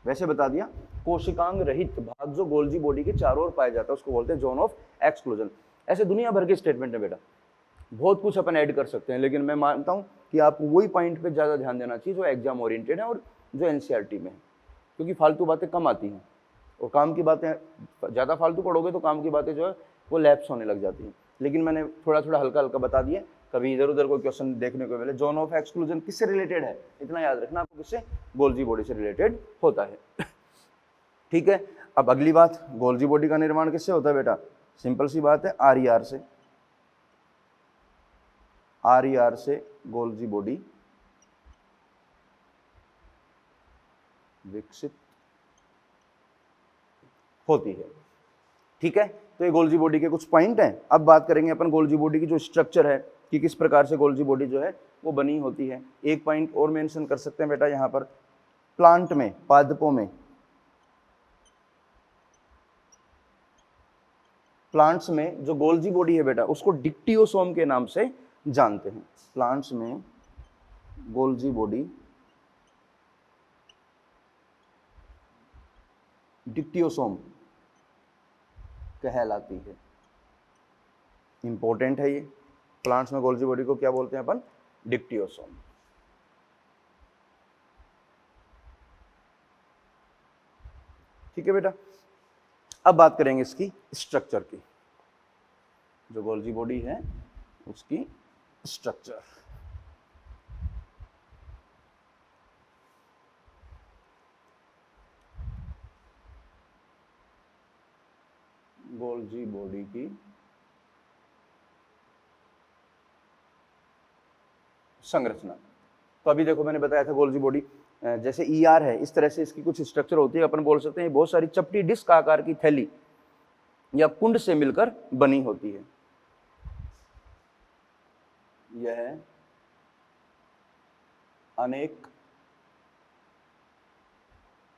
वैसे बता दिया, कोशिकांग रहित भाग जो गोल्जी बॉडी के चारों ओर पाया जाता है उसको बोलते हैं जोन ऑफ एक्सक्लूजन। ऐसे दुनिया भर के स्टेटमेंट है बेटा, बहुत कुछ अपन ऐड कर सकते हैं, लेकिन मैं मानता हूं कि आप वही पॉइंट पे ज़्यादा ध्यान देना चाहिए जो एग्जाम ओरिएंटेड है और जो एनसीईआरटी में है, क्योंकि फालतू बातें कम आती हैं और काम की बातें ज़्यादा फालतू पढ़ोगे तो काम की बातें जो है वो लैप्स होने लग जाती हैं। लेकिन मैंने थोड़ा थोड़ा हल्का हल्का बता दिया, कभी इधर उधर कोई क्वेश्चन देखने को मिले। जोन ऑफ एक्सक्लूजन किससे रिलेटेड है, इतना याद रखना आपको, किससे? गोल्जी बॉडी से रिलेटेड होता है। ठीक है। अब अगली बात, गोल्जी बॉडी का निर्माण किससे होता है बेटा? सिंपल सी बात है, RER से। RER से गोल्जी बॉडी विकसित होती है। ठीक है, तो ये गोल्जी बॉडी के कुछ पॉइंट हैं। अब बात करेंगे अपन गोल्जी बॉडी की जो स्ट्रक्चर है कि किस प्रकार से गोल्जी बॉडी जो है वो बनी होती है। एक पॉइंट और मेंशन कर सकते हैं बेटा यहाँ पर, प्लांट में, पादपों में, प्लांट्स में जो गोल्जी बॉडी है बेटा उसको डिक्टियोसोम के नाम से जानते हैं। प्लांट्स में गोल्जी बॉडी डिक्टियोसोम कहलाती है। इंपॉर्टेंट है ये, प्लांट्स में गोल्जी बॉडी को क्या बोलते हैं अपन? डिक्टियोसोम। ठीक है बेटा, अब बात करेंगे इसकी स्ट्रक्चर की, जो गोल्जी बॉडी है उसकी स्ट्रक्चर। गोल्जी बॉडी की संरचना। तो अभी देखो मैंने बताया था गोल्जी बॉडी जैसे ER है, इस तरह से इसकी कुछ स्ट्रक्चर होती है। अपन बोल सकते हैं बहुत सारी चपटी डिस्क आकार की थैली या कुंड से मिलकर बनी होती है। यह अनेक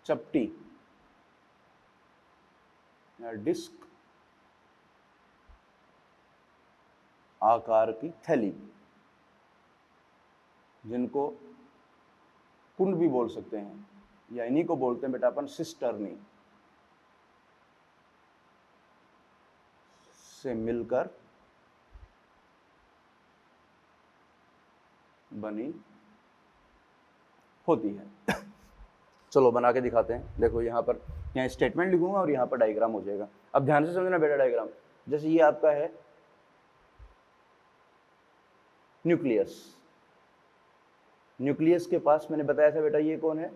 चपटी या डिस्क आकार की थैली, जिनको कुंड भी बोल सकते हैं, या इन्हीं को बोलते हैं बेटा अपन सिस्टर्नी, से मिलकर बनी होती है। चलो बना के दिखाते हैं। देखो यहाँ पर, यहाँ स्टेटमेंट लिखूंगा और यहाँ पर डायग्राम हो जाएगा। अब ध्यान से समझना बेटा डायग्राम। जैसे ये आपका है न्यूक्लियस, न्यूक्लियस के पास मैंने बताया था बेटा ये कौन है?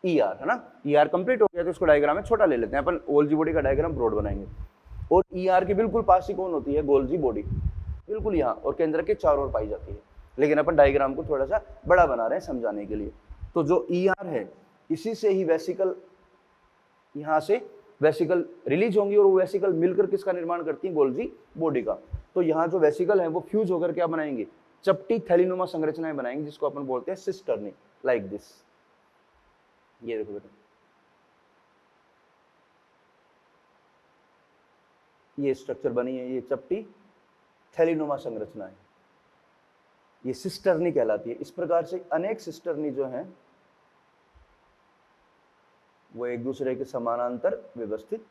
ER है ना। ER कंप्लीट हो गया तो इसको डायग्राम में छोटा ले लेते हैं अपन, गोल्जी बॉडी का डायग्राम ब्रॉड बनाएंगे। और ER के बिल्कुल पास ही कौन होती है? गोल्जी बॉडी, बिल्कुल यहाँ, और केंद्र के चारों ओर पाई जाती है। लेकिन अपन डायग्राम को थोड़ा सा बड़ा बना रहे हैं समझाने के लिए। तो जो ER है इसी से ही वेसिकल, यहाँ से वेसिकल रिलीज होंगी और वो वेसिकल मिलकर किसका निर्माण करती है? गोल्जी बॉडी का। तो यहाँ जो वेसिकल है वो फ्यूज होकर क्या बनाएंगे? चपटी थैलीनुमा संरचनाएं बनाएंगे, जिसको अपन बोलते हैं सिस्टर्नी, लाइक दिस। ये देखो बेटा, ये स्ट्रक्चर बनी है, ये चपटी थैलीनुमा संरचना है, ये सिस्टर्नी कहलाती है। इस प्रकार से अनेक सिस्टर्नी जो हैं वो एक दूसरे के समानांतर व्यवस्थित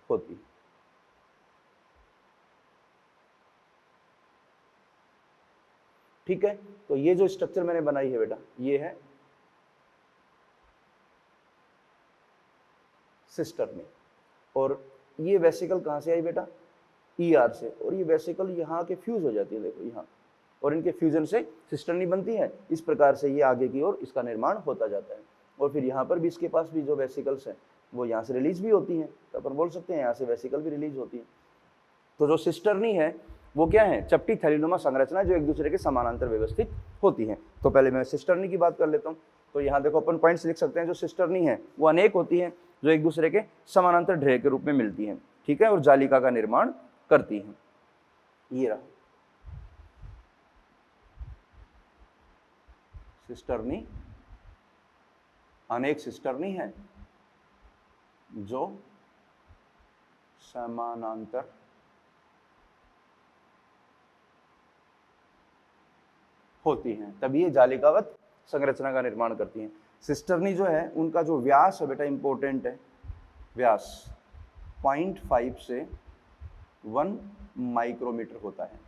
होती है। ठीक है, तो ये जो स्ट्रक्चर मैंने बनाई है बेटा, ये है सिस्टर्नी। और ये वेसिकल कहाँ से आई बेटा? ER से। और ये वेसिकल यहाँ के फ्यूज हो जाती है, देखो यहाँ, और इनके फ्यूजन से सिस्टर्नी बनती है। इस प्रकार से ये आगे की ओर इसका निर्माण होता जाता है। और फिर यहाँ पर भी इसके पास भी जो वेसिकल्स हैं वो यहाँ से रिलीज भी होती हैं, तो अपन बोल सकते हैं यहाँ से वेसिकल भी रिलीज होती है। तो जो सिस्टर्नी है वो क्या है? चपटी थैलीनुमा संरचना जो एक दूसरे के समानांतर व्यवस्थित होती है। तो पहले मैं सिस्टर्नी की बात कर लेता हूँ। तो यहाँ देखो अपन पॉइंट्स लिख सकते हैं। जो सिस्टर्नी है वो अनेक होती है, जो एक दूसरे के समानांतर ढेर के रूप में मिलती हैं। ठीक है, और जालिका का निर्माण करती हैं। ये रहा सिस्टर्नी, अनेक सिस्टर्नी है जो समानांतर होती हैं, तभी ये जालिकावत संरचना का निर्माण करती हैं। सिस्टर्नी जो है उनका जो व्यास है बेटा इंपॉर्टेंट है, व्यास 0.5 से 1 माइक्रोमीटर होता है।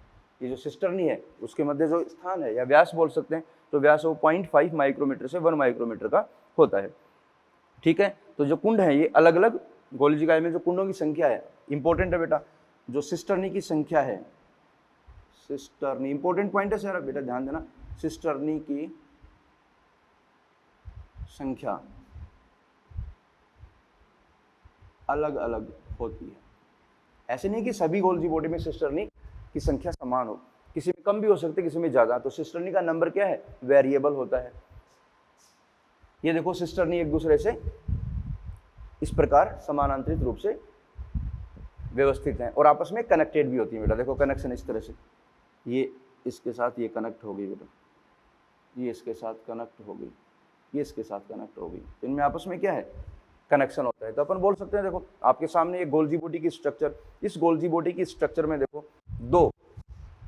ये जो सिस्टर्नी है उसके मध्य जो स्थान है या व्यास बोल सकते हैं, तो व्यास वो 0.5 माइक्रोमीटर से 1 माइक्रोमीटर का होता है। ठीक है, तो जो कुंड है ये अलग अलग गोल्जिकाय में जो कुंडों की संख्या है इंपॉर्टेंट है बेटा। जो सिस्टर्नी की संख्या है, सिस्टर्नी इंपॉर्टेंट पॉइंट है सर, बेटा ध्यान देना। सिस्टर्नी की संख्या अलग अलग होती है। ऐसे नहीं कि सभी गोल्जी बॉडी में सिस्टर्नी की संख्या समान हो, किसी में कम भी हो सकती है, किसी में ज्यादा। तो सिस्टर्नी का नंबर क्या है, वेरिएबल होता है। ये देखो सिस्टर्नी एक दूसरे से इस प्रकार समानांतरित रूप से व्यवस्थित हैं और आपस में कनेक्टेड भी होती है बेटा। देखो कनेक्शन इस तरह से, ये इसके साथ ये कनेक्ट हो गई बेटा, ये इसके साथ कनेक्ट हो गई, ये इसके साथ कनेक्ट हो गई, तो इनमें आपस में क्या है, कनेक्शन होता है। तो अपन बोल सकते हैं, देखो आपके सामने ये गोल्जी बॉडी की स्ट्रक्चर, इस गोल्जी बॉडी की स्ट्रक्चर में देखो दो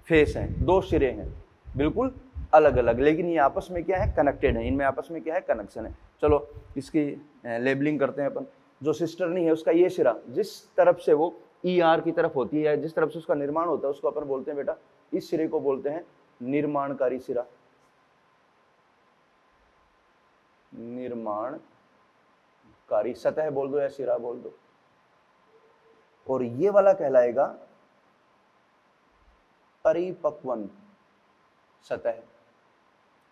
फेस हैं, दो सिरे हैं, बिल्कुल अलग अलग, लेकिन ये आपस में क्या है, कनेक्टेड है। इनमें आपस में क्या है, कनेक्शन है। चलो इसकी लेबलिंग करते हैं अपन। जो सिस्टर्नी है उसका ये सिरा जिस तरफ से वो ER की तरफ होती है, जिस तरफ से उसका निर्माण होता है, उसको अपन बोलते हैं बेटा, इस सिरे को बोलते हैं निर्माणकारी सिरा। निर्माणकारी सतह बोल दो या सिरा बोल दो। और ये वाला कहलाएगा परिपक्वन सतह।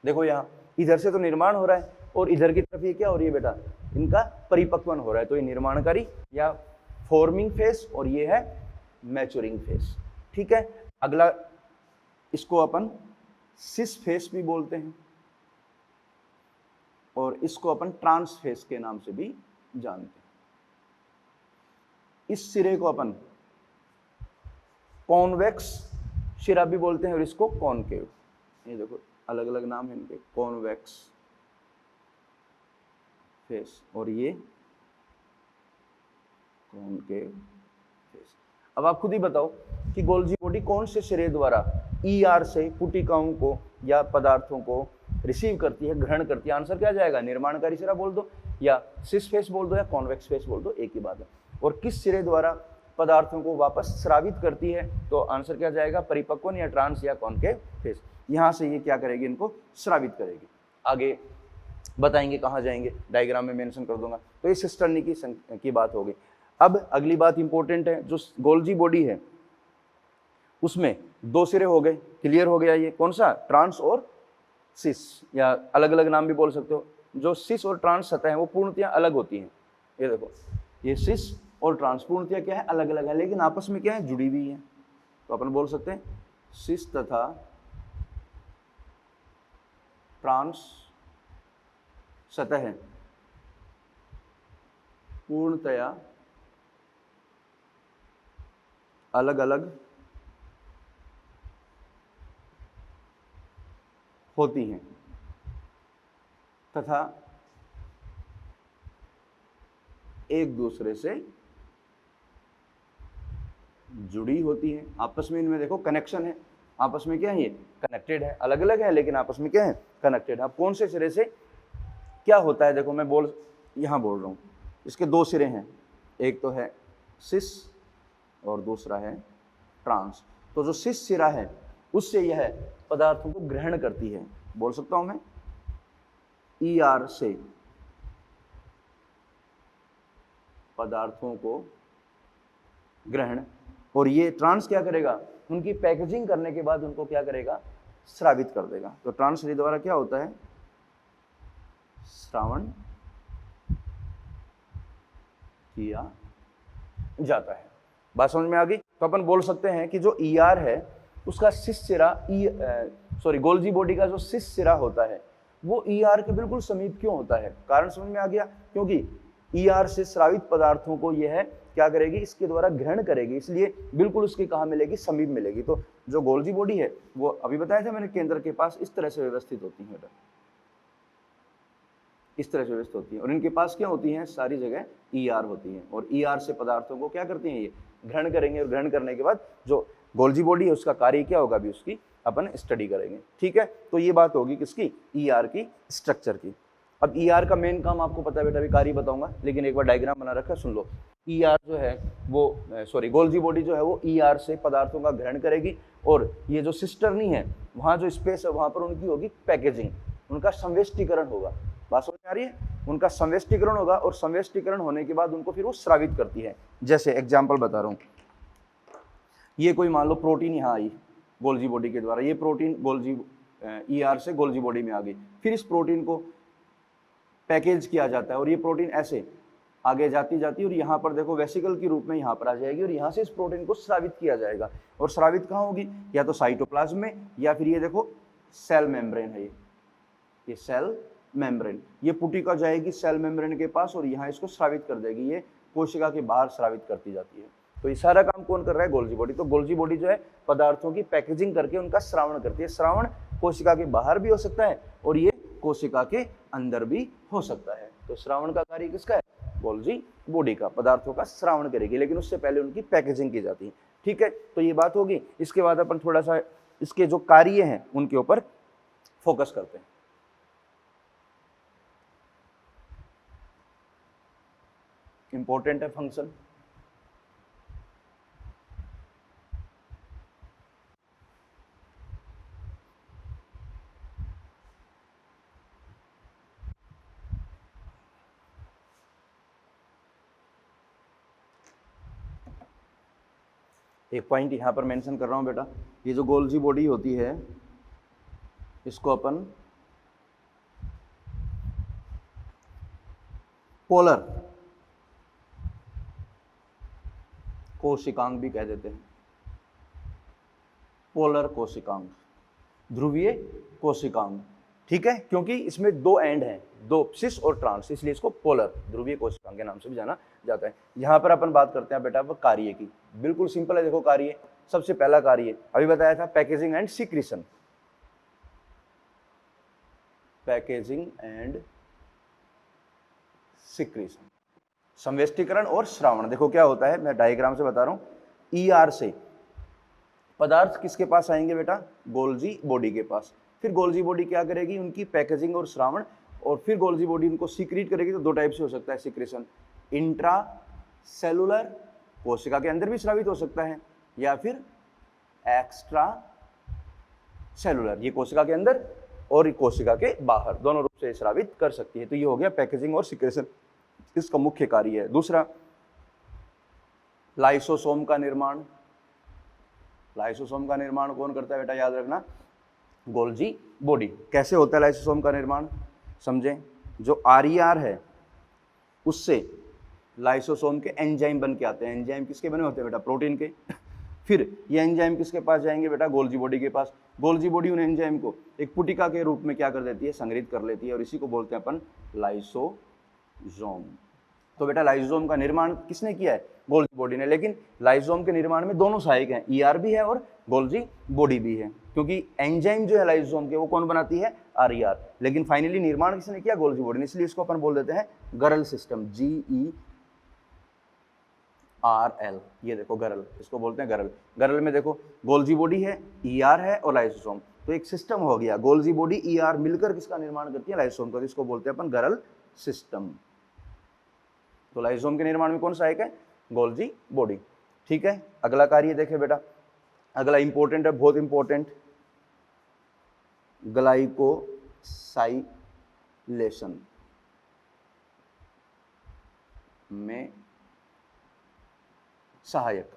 देखो यहां इधर से तो निर्माण हो रहा है और इधर की तरफ ये क्या हो रही है बेटा, इनका परिपक्वन हो रहा है। तो ये निर्माणकारी या फॉर्मिंग फेस और ये है मैच्योरिंग फेस। ठीक है, अगला इसको अपन सिस फेस भी बोलते हैं और इसको अपन ट्रांस फेस के नाम से भी जानते हैं। इस सिरे को अपन कॉन्वेक्स सिरा भी बोलते हैं और इसको कॉनकेव। ये देखो अलग अलग नाम है इनके, कॉन्वेक्स फेस और ये कॉनकेव फेस। अब आप खुद ही बताओ कि गोल्जी बॉडी कौन से सिरे द्वारा ER से पुटिकाओं को या पदार्थों को रिसीव करती है, ग्रहण करती है? आंसर क्या जाएगा, निर्माणकारी सिरा बोल दो या सिस फेस बोल दो या कॉन्वेक्स फेस बोल दो, एक ही बात है। और किस सिरे द्वारा पदार्थों को वापस स्रावित करती है? तो आंसर क्या जाएगा, परिपक्वन या ट्रांस या कॉनकेव फेस। यहां से ये क्या करेगी, इनको स्रावित करेगी। आगे बताएंगे कहां जाएंगे, डायग्राम में मेंशन कर दूंगा। तो ये सिस्टर्नी की बात होगी। अब अगली बात इंपॉर्टेंट है, जो गोल्जी बॉडी है उसमें दो सिरे हो गए, क्लियर हो गया। ये कौन सा, ट्रांस और सिस, या अलग अलग नाम भी बोल सकते हो। जो सिस और ट्रांस सतह है वो पूर्णतया अलग होती हैं। ये देखो ये सिस और ट्रांस पूर्णतया क्या है, अलग अलग है, लेकिन आपस में क्या है, जुड़ी हुई है। तो अपन बोल सकते हैं सिस तथा ट्रांस सतह पूर्णतया अलग अलग होती हैं तथा एक दूसरे से जुड़ी होती है। आपस में इनमें देखो कनेक्शन है, आपस में क्या है, ये कनेक्टेड है। अलग अलग है लेकिन आपस में क्या है, कनेक्टेड है। अब कौन से सिरे से क्या होता है, देखो मैं यहां बोल रहा हूं, इसके दो सिरे हैं, एक तो है सिस और दूसरा है ट्रांस। तो जो सिस सिरा है उससे यह पदार्थों को ग्रहण करती है, बोल सकता हूं मैं ER से पदार्थों को ग्रहण, और ये ट्रांस क्या करेगा, उनकी पैकेजिंग करने के बाद उनको क्या करेगा, स्रावित कर देगा। तो ट्रांस सिरे द्वारा क्या होता है, श्रावण किया जाता है। बात समझ में आ गई? तो अपन बोल सकते हैं कि जो ER है उसका सिस सिरा गोल्जी बॉडी का जो सिस सिरा होता है वो ER के बिल्कुल समीप क्यों होता है? कारण समझ में आ गया, क्योंकि ER से स्रावित पदार्थों को यह क्या करेगी, इसके द्वारा ग्रहण करेगी, इसलिए बिल्कुल उसके कहाँ मिलेगी, समीप मिलेगी। तो जो गोल्जी बॉडी है वो अभी बताया था मैंने, केंद्र के पास इस तरह से व्यवस्थित होती है, इस तरह से व्यवस्थित होती है, और इनके पास क्या होती है, सारी जगह ER होती है, और ER से पदार्थों को क्या करती हैं, ये ग्रहण करेंगे, और ग्रहण करने के बाद जो गोल्जी बॉडी है उसका कार्य क्या होगा, भी उसकी अपन स्टडी करेंगे। ठीक है, तो ये बात होगी किसकी, ER की स्ट्रक्चर की। अब ER का मेन काम आपको पता है बेटा, अभी कार्य बताऊंगा, लेकिन एक बार डायग्राम बना रखा, सुन लो। ER जो है वो गोल्जी बॉडी जो है वो ER से पदार्थों का ग्रहण करेगी, और ये जो सिस्टर्नी है वहाँ जो स्पेस है वहाँ पर उनकी होगी पैकेजिंग, उनका संवेष्टीकरण होगा। बात समझ में आ रही है? उनका संवेष्टीकरण होगा, और संवेष्टीकरण होने के बाद उनको फिर वो स्रावित करती है। जैसे एग्जाम्पल बता रहा हूँ, ये कोई मान लो प्रोटीन यहाँ आई गोल्जी बॉडी के द्वारा, ये प्रोटीन ER से गोल्जी बॉडी में आ गई, फिर इस प्रोटीन को पैकेज किया जाता है, और ये प्रोटीन ऐसे आगे जाती जाती और यहाँ पर देखो वेसिकल के रूप में यहाँ पर आ जाएगी और यहाँ से इस प्रोटीन को स्रावित किया जाएगा। और स्रावित कहाँ होगी, या तो साइटोप्लाज्म में या फिर ये देखो सेल मेम्ब्रेन है, ये सेल मेम्ब्रेन, ये पुटिका जाएगी सेल मेम्ब्रेन के पास और यहाँ इसको स्रावित कर देगी, ये कोशिका के बाहर स्रावित करती जाती है। तो ये सारा काम कौन कर रहा है, गोल्जी बॉडी। तो गोल्जी बॉडी जो है पदार्थों की पैकेजिंग करके उनका श्रावण करती है। श्रावण कोशिका के बाहर भी हो सकता है और ये कोशिका के अंदर भी हो सकता है। तो श्रावण का कार्य किसका है, गोल्जी बॉडी का, पदार्थों का श्रावण करेगी, लेकिन उससे पहले उनकी पैकेजिंग की जाती है। ठीक है, तो ये बात होगी। इसके बाद अपन थोड़ा सा इसके जो कार्य हैं उनके ऊपर फोकस करते हैं। इंपॉर्टेंट है फंक्शन। एक पॉइंट यहां पर मेंशन कर रहा हूं बेटा, ये जो गोल्जी बॉडी होती है इसको अपन पोलर कोशिकांग भी कह देते हैं। पोलर कोशिकांग, ध्रुवीय कोशिकांग। ठीक है, क्योंकि इसमें दो एंड हैं, दो सिस और ट्रांस, इसलिए इसको पोलर ध्रुवीय कोशिकांग के नाम से भी जाना जाता है। यहां पर अपन बात करते हैं बेटा वो कार्य की। बिल्कुल सिंपल है, देखो कार्य, सबसे पहला कार्य अभी बताया था packaging and secretion. Packaging and secretion, संवेष्टीकरण और श्रावण। देखो क्या होता है, मैं डायग्राम से बता रहा हूं। ईआर से पदार्थ किसके पास आएंगे बेटा, गोल्जी बॉडी के पास। फिर गोल्जी बॉडी क्या करेगी, उनकी पैकेजिंग और श्रावण, और फिर गोल्जी बॉडी उनको सीक्रेट करेगी। तो दो टाइप से हो सकता है सिक्रेशन, इंट्रा सेलुलर, कोशिका के अंदर भी स्रावित हो सकता है, या फिर एक्स्ट्रा सेलुलर, ये कोशिका के अंदर और कोशिका के बाहर दोनों रूप से स्रावित कर सकती है। तो ये हो गया पैकेजिंग और सिक्रेशन, इसका मुख्य कार्य है। दूसरा, लाइसोसोम का निर्माण। लाइसोसोम का निर्माण कौन करता है बेटा, याद रखना, गोल्जी बॉडी। कैसे होता है लाइसोसोम का निर्माण, समझें। जो आरईआर है उससे लाइसोसोम के एंजाइम बन के आते हैं। एंजाइम किसके बने होते हैं बेटा, प्रोटीन के। फिर ये एंजाइम किसके पास जाएंगे बेटा, गोल्जी बॉडी के पास। गोल्जी बॉडी उन एंजाइम को एक पुटिका के रूप में क्या कर देती है, संग्रहित कर लेती है, और इसी को बोलते हैं अपन लाइसोसोम। तो बेटा लाइसोसोम का निर्माण किसने किया है, गोल्जी बॉडी ने। लेकिन लाइसोसोम के निर्माण में दोनों सहायक हैं, ईआर भी है और गोल्जी बॉडी भी है, क्योंकि एंजाइम जो है लाइसोसोम के वो कौन बनाती है, आरईआर। लेकिन फाइनली निर्माण किसने किया, गोल्जी बॉडी ने। इसलिए इसको अपन बोल देते हैं गरल सिस्टम, GERL। ये देखो गरल, इसको बोलते हैं गरल। गरल में देखो गोल्जी बॉडी है, ईआर है और लाइसोसोम, तो एक सिस्टम हो गया। गोल्जी बॉडी ईआर मिलकर किसका निर्माण करती है, लाइसोसोम का। तो इसको बोलते हैं अपन गरल सिस्टम। तो लाइसोसोम के निर्माण में कौन सहायक है, गोल्जी बॉडी। ठीक है, अगला कार्य देखें बेटा, अगला इंपॉर्टेंट है, बहुत इंपॉर्टेंट, ग्लाइकोसाइलेशन में सहायक।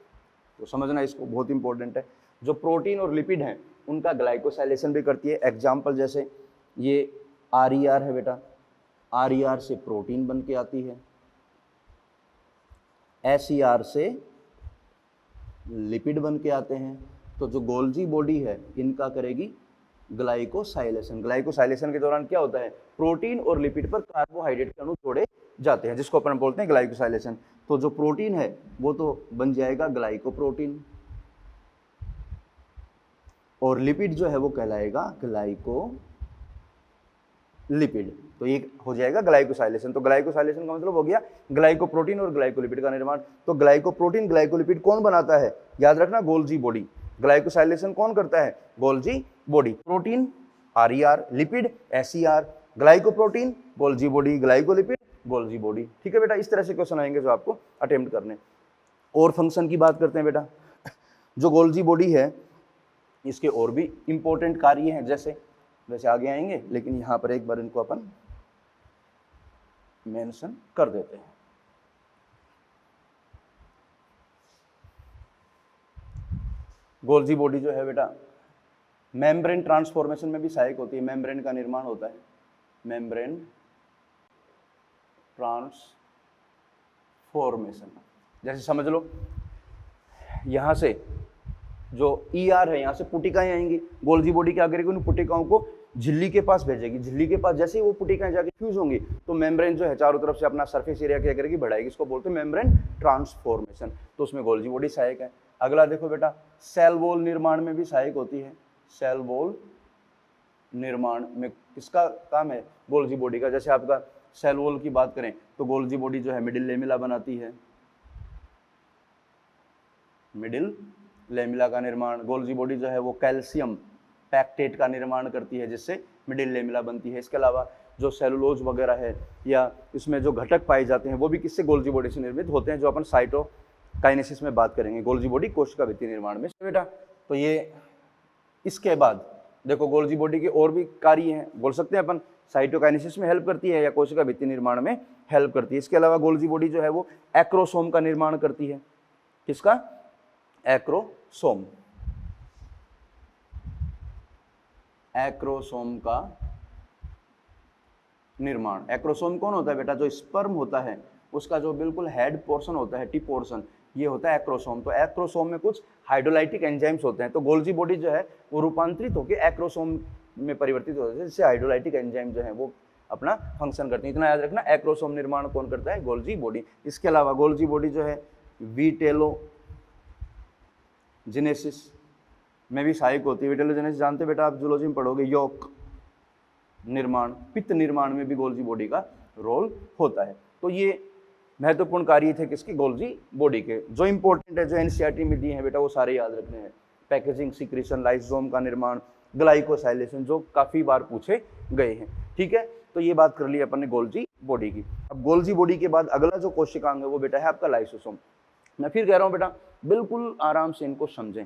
तो समझना इसको, बहुत इंपॉर्टेंट है। जो प्रोटीन और लिपिड हैं उनका ग्लाइकोसाइलेशन भी करती है। एग्जाम्पल जैसे ये आरईआर है बेटा, आरईआर से प्रोटीन बन के आती है, एसईआर से लिपिड बन के आते हैं। तो जो गोल्जी बॉडी है इनका करेगी ग्लाइकोसाइलेशन। ग्लाइकोसाइलेशन के दौरान क्या होता है, प्रोटीन और लिपिड पर कार्बोहाइड्रेट के अणु जोड़े जाते हैं, जिसको अपन बोलते हैं ग्लाइकोसाइलेशन। तो जो प्रोटीन है वो तो बन जाएगा ग्लाइकोप्रोटीन, और लिपिड जो है वो कहलाएगा ग्लाइकोलिपिड। तो ये हो जाएगा ग्लाइकोसाइलेशन। तो ग्लाइकोसाइलेशन का मतलब हो गया ग्लाइकोप्रोटीन और ग्लाइकोलिपिड का निर्माण। तो ग्लाइकोप्रोटीन ग्लाइकोलिपिड कौन बनाता है, याद रखना, गोल्जी बॉडी। ग्लाइकोसाइलेशन कौन करता है, Golgi body. Protein RER, lipid SER, glycoprotein Golgi body, glycolipid Golgi body. ठीक है बेटा, इस तरह से क्वेश्चन आएंगे जो आपको अटेम्प्ट करने। और फंक्शन की बात करते हैं बेटा। जो गोल्जी बॉडी है इसके और भी इंपॉर्टेंट कार्य हैं, जैसे वैसे आगे आएंगे, लेकिन यहाँ पर एक बार इनको अपन मेंशन कर देते हैं। गोल्जी बॉडी जो है बेटा मेम्ब्रेन ट्रांसफॉर्मेशन में भी सहायक होती है। मेम्ब्रेन का निर्माण होता है, मेम्ब्रेन ट्रांसफॉर्मेशन। जैसे समझ लो यहाँ से जो ER है, यहाँ से पुटिकाएं आएंगी, गोल्जी बॉडी क्या करेगी, उन पुटिकाओं को झिल्ली के पास भेजेगी। झिल्ली के पास जैसे ही वो पुटिकाएं जाके फ्यूज होंगी तो मेम्ब्रेन जो है चारों तरफ से अपना सरफेस एरिया क्या करेगी, बढ़ाएगी। इसको बोलते हैं मेम्ब्रेन ट्रांसफॉर्मेशन। तो उसमें गोल्जी बॉडी सहायक है। अगला देखो बेटा, सेल वॉल निर्माण में भी सहायक होती है। सेल वॉल निर्माण में किसका काम है, गोल्जी बॉडी का। जैसे आपका सेल वॉल की बात करें तो गोल्जी बॉडी जो है मिडिल लेमिला बनाती है, मिडिल लेमिला का निर्माण। गोल्जी बॉडी जो है वो कैल्शियम पैक्टेट का निर्माण करती है जिससे मिडिल लेमिला बनती है। इसके अलावा जो सेलुलोज वगैरह है या इसमें जो घटक पाए जाते हैं वो भी किससे, गोल्जी बॉडी से निर्मित होते हैं, जो अपन साइटोकाइनेसिस में बात करेंगे। गोल्जी बॉडी कोशिका भित्ति निर्माण में बेटा। तो ये इसके बाद देखो गोल्जी बॉडी के और भी कार्य हैं, बोल सकते हैं अपन साइटोकाइनेसिस में हेल्प करती है या कोशिका भित्ति निर्माण में हेल्प करती है। इसके अलावा गोल्जी बॉडी जो है वो एक्रोसोम का निर्माण करती है। किसका, एक्रोसोम। एक्रोसोम का निर्माण। एक्रोसोम कौन होता है बेटा, जो स्पर्म होता है उसका जो बिल्कुल हेड पोर्शन होता है, टिप पोर्शन, ये होता है एक्रोसोम। तो एक्रोसोम में कुछ हाइड्रोलाइटिक एंजाइम्स होते हैं। तो गोल्जी बॉडी जो है वो रूपांतरित होकर एक्रोसोम में परिवर्तित होते हैं, जिससे हाइड्रोलाइटिक एंजाइम जो है वो अपना फंक्शन करते हैं। इतना याद रखना, एक्रोसोम निर्माण कौन करता है, गोल्जी बॉडी। इसके अलावा गोल्जी बॉडी जो है विटेलोजेनेसिस में भी सहायक होती है। विटेलोजेनेसिस जानते बेटा आप, जूलॉजी में पढ़ोगे, यौक निर्माण, पित्त निर्माण में भी गोल्जी बॉडी का रोल होता है। तो ये महत्वपूर्ण कार्य थे किसके, गोल्जी बॉडी के। जो इंपॉर्टेंट है, जो एनसीईआरटी में दिए हैं बेटा, वो सारे याद रखने हैं। पैकेजिंग, सिक्रीशन, लाइसोसोम का निर्माण, ग्लाइकोसाइलेशन, जो काफी बार पूछे गए हैं। ठीक है, तो ये बात कर ली अपन ने गोल्जी बॉडी की। अब गोल्जी बॉडी के बाद अगला जो कोशिकांग है वो बेटा है आपका लाइसोसोम। मैं फिर कह रहा हूँ बेटा, बिल्कुल आराम से इनको समझें।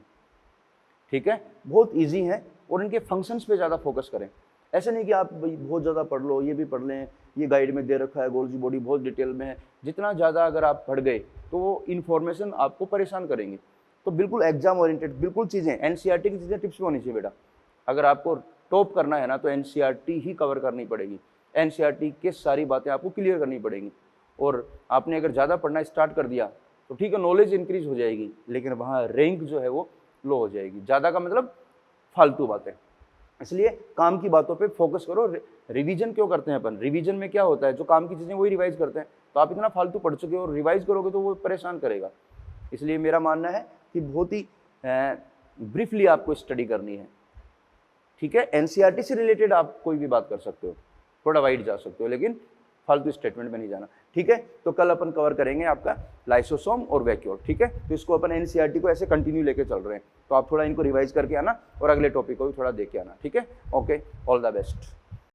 ठीक है, बहुत इजी है और इनके फंक्शंस पे ज़्यादा फोकस करें। ऐसा नहीं कि आप बहुत ज़्यादा पढ़ लो, ये भी पढ़ लें, ये गाइड में दे रखा है, गोल्जी बॉडी बहुत डिटेल में है। जितना ज़्यादा अगर आप पढ़ गए तो वो इन्फॉर्मेशन आपको परेशान करेंगे। तो बिल्कुल एग्जाम ओरिएंटेड बिल्कुल चीज़ें, एनसीईआरटी की चीज़ें टिप्स में होनी चाहिए बेटा। अगर आपको टॉप करना है ना तो एनसीईआरटी ही कवर करनी पड़ेगी। एनसीईआरटी की सारी बातें आपको क्लियर करनी पड़ेंगी। और आपने अगर ज़्यादा पढ़ना स्टार्ट कर दिया तो ठीक है, नॉलेज इंक्रीज हो जाएगी, लेकिन वहाँ रैंक जो है वो लो हो जाएगी। ज़्यादा का मतलब फालतू बातें। इसलिए काम की बातों पे फोकस करो। रिवीजन क्यों करते हैं अपन, रिवीजन में क्या होता है, जो काम की चीज़ें वही रिवाइज करते हैं। तो आप इतना फालतू पढ़ चुके हो और रिवाइज करोगे तो वो परेशान करेगा। इसलिए मेरा मानना है कि बहुत ही ब्रीफली आपको स्टडी करनी है। ठीक है, एनसीईआरटी से रिलेटेड आप कोई भी बात कर सकते हो, थोड़ा वाइड जा सकते हो, लेकिन फालतू स्टेटमेंट में नहीं जाना। ठीक है, तो कल अपन कवर करेंगे आपका लाइसोसोम और वैक्यूल। ठीक है, तो इसको अपन एनसीईआरटी को ऐसे कंटिन्यू लेके चल रहे हैं। तो आप थोड़ा इनको रिवाइज करके आना और अगले टॉपिक को भी थोड़ा देख के आना। ठीक है, ओके, ऑल द बेस्ट।